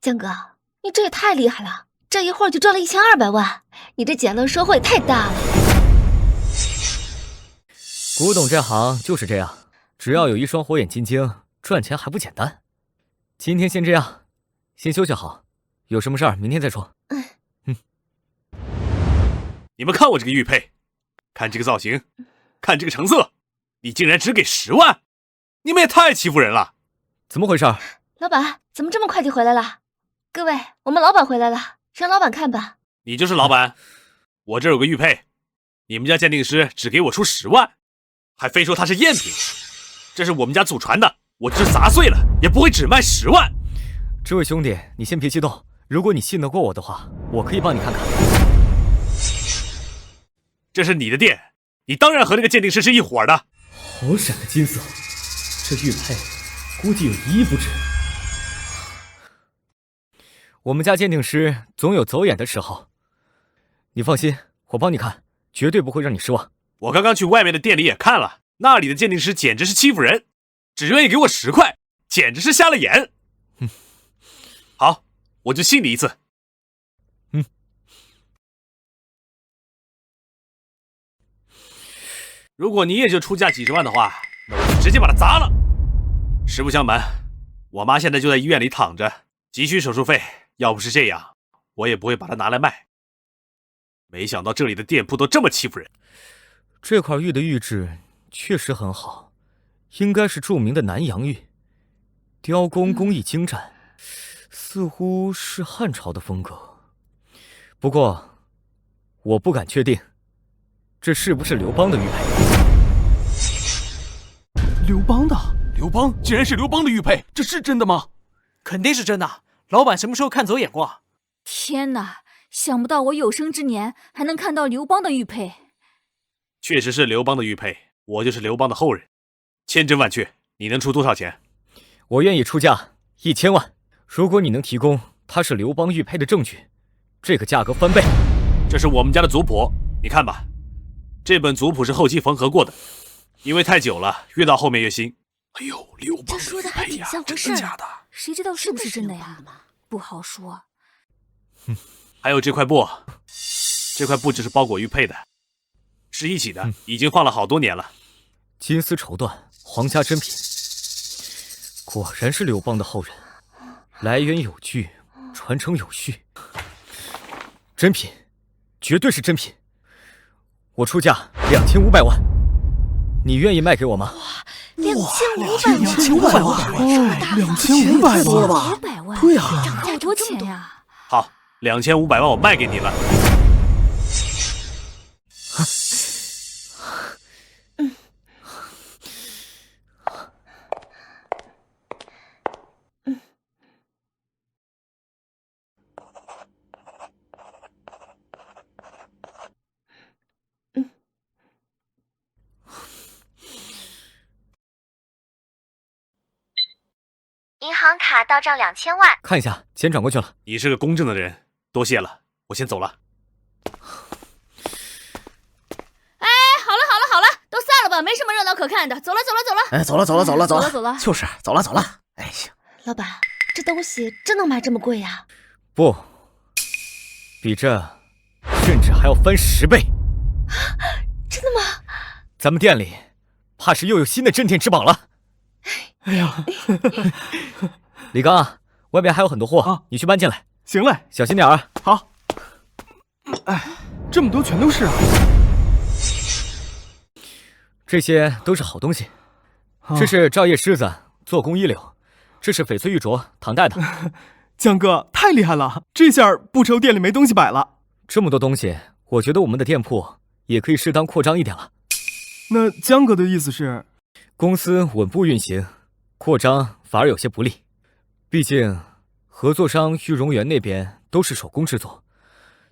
江哥，你这也太厉害了，这一会儿就赚了1200万，你这捡漏收获也太大了。古董这行就是这样，只要有一双火眼金睛，赚钱还不简单。今天先这样，先休息好，有什么事儿明天再说。你们看我这个玉佩，看这个造型，看这个成色，你竟然只给10万，你们也太欺负人了！怎么回事？老板，怎么这么快就回来了？各位，我们老板回来了，让老板看吧。你就是老板？我这有个玉佩，你们家鉴定师只给我出10万，还非说它是赝品，这是我们家祖传的，我就是砸碎了也不会只卖10万。这位兄弟，你先别激动，如果你信得过我的话，我可以帮你看看。这是你的店，你当然和那个鉴定师是一伙的。好闪的金色，这玉佩估计有1亿不止。我们家鉴定师总有走眼的时候，你放心，我帮你看，绝对不会让你失望。我刚刚去外面的店里也看了，那里的鉴定师简直是欺负人，只愿意给我10块，简直是瞎了眼。好，我就信你一次。如果你也就出价几十万的话，那我就直接把它砸了。实不相瞒，我妈现在就在医院里躺着，急需手术费。要不是这样，我也不会把它拿来卖。没想到这里的店铺都这么欺负人。这块玉的玉质确实很好，应该是著名的南洋玉，雕工工艺精湛，似乎是汉朝的风格。不过，我不敢确定，这是不是刘邦的玉佩？刘邦的？刘邦竟然是刘邦的玉佩，这是真的吗？肯定是真的。老板什么时候看走眼过？天哪，想不到我有生之年还能看到刘邦的玉佩。确实是刘邦的玉佩，我就是刘邦的后人，千真万确。你能出多少钱？我愿意出价1000万。如果你能提供它是刘邦玉佩的证据，这个价格翻倍。这是我们家的族谱，你看吧，这本族谱是后期缝合过的，因为太久了，越到后面越新。哎呦，刘邦这说的还挺像回事儿，谁知道是不是真的呀？不好说。还有这块布，这块布就是包裹玉佩的，是一起的，已经放了好多年了。金丝绸缎，皇家珍品，果然是刘邦的后人，来源有据，传承有序，真品，绝对是真品。我出价2500万，你愿意卖给我吗？2500万，2500万，对啊，涨好多钱呀！好，2500万我卖给你了。银行卡到账2000万。看一下，钱转过去了。你是个公正的人，多谢了，我先走了。哎，好了，都散了吧，没什么热闹可看的，走了。哎，走了，就是走了。哎呀，老板，这东西真能卖这么贵呀？不，比这甚至还要翻10倍。真的吗？咱们店里怕是又有新的镇店之宝了。哎呀，李刚，外面还有很多货，你去搬进来。行嘞，小心点啊。好。哎，这么多全都是啊。这些都是好东西。这是赵叶狮子，做工一流。这是翡翠玉镯，唐代的。江哥太厉害了，这下不愁店里没东西摆了。这么多东西，我觉得我们的店铺也可以适当扩张一点了。那江哥的意思是，公司稳步运行，扩张反而有些不利。毕竟合作商玉荣园那边都是手工制作，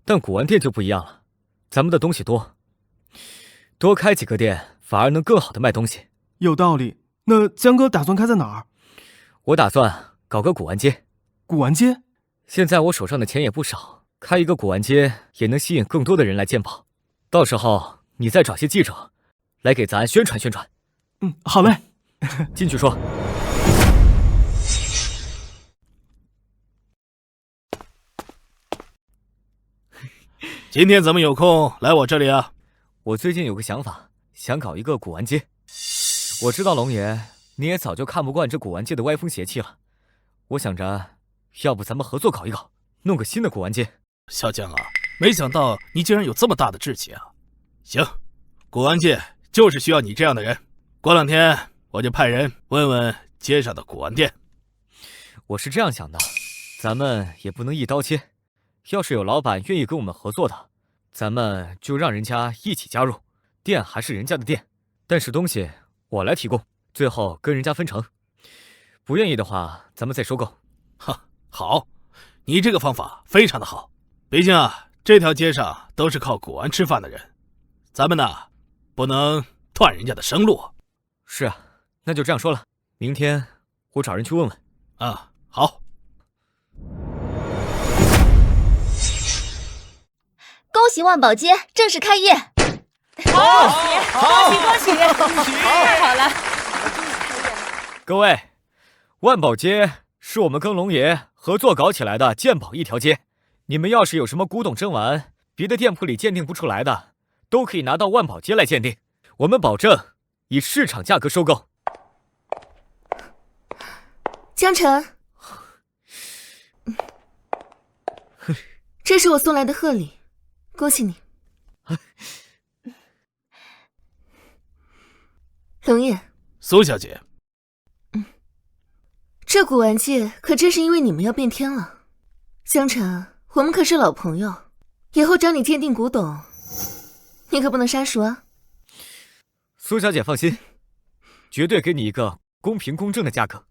但古玩店就不一样了，咱们的东西多开几个店反而能更好的卖东西。有道理。那江哥打算开在哪儿？我打算搞个古玩街。古玩街？现在我手上的钱也不少，开一个古玩街也能吸引更多的人来鉴宝。到时候你再找些记者来给咱宣传宣传。好嘞。进去说。今天怎么有空来我这里啊？我最近有个想法，想搞一个古玩街。我知道龙爷，你也早就看不惯这古玩界的歪风邪气了。我想着，要不咱们合作搞一搞，弄个新的古玩街。小江啊，没想到你竟然有这么大的志气啊！行，古玩界就是需要你这样的人。过2天我就派人问问街上的古玩店。我是这样想的，咱们也不能一刀切。要是有老板愿意跟我们合作的，咱们就让人家一起加入，店还是人家的店，但是东西我来提供，最后跟人家分成。不愿意的话，咱们再收购。好，你这个方法非常的好。毕竟啊，这条街上都是靠古玩吃饭的人，咱们呢不能断人家的生路。是啊，那就这样说了，明天我找人去问问。啊，好。恭喜万宝街正式开业！恭喜！太好了！各位，万宝街是我们跟龙爷合作搞起来的鉴宝一条街。你们要是有什么古董珍玩，别的店铺里鉴定不出来的，都可以拿到万宝街来鉴定，我们保证以市场价格收购。江辰，这是我送来的贺礼，恭喜你。龙爷，苏小姐，这古玩界可真是因为你们要变天了。江辰，我们可是老朋友，以后找你鉴定古董，你可不能杀熟啊。苏小姐放心，绝对给你一个公平公正的价格。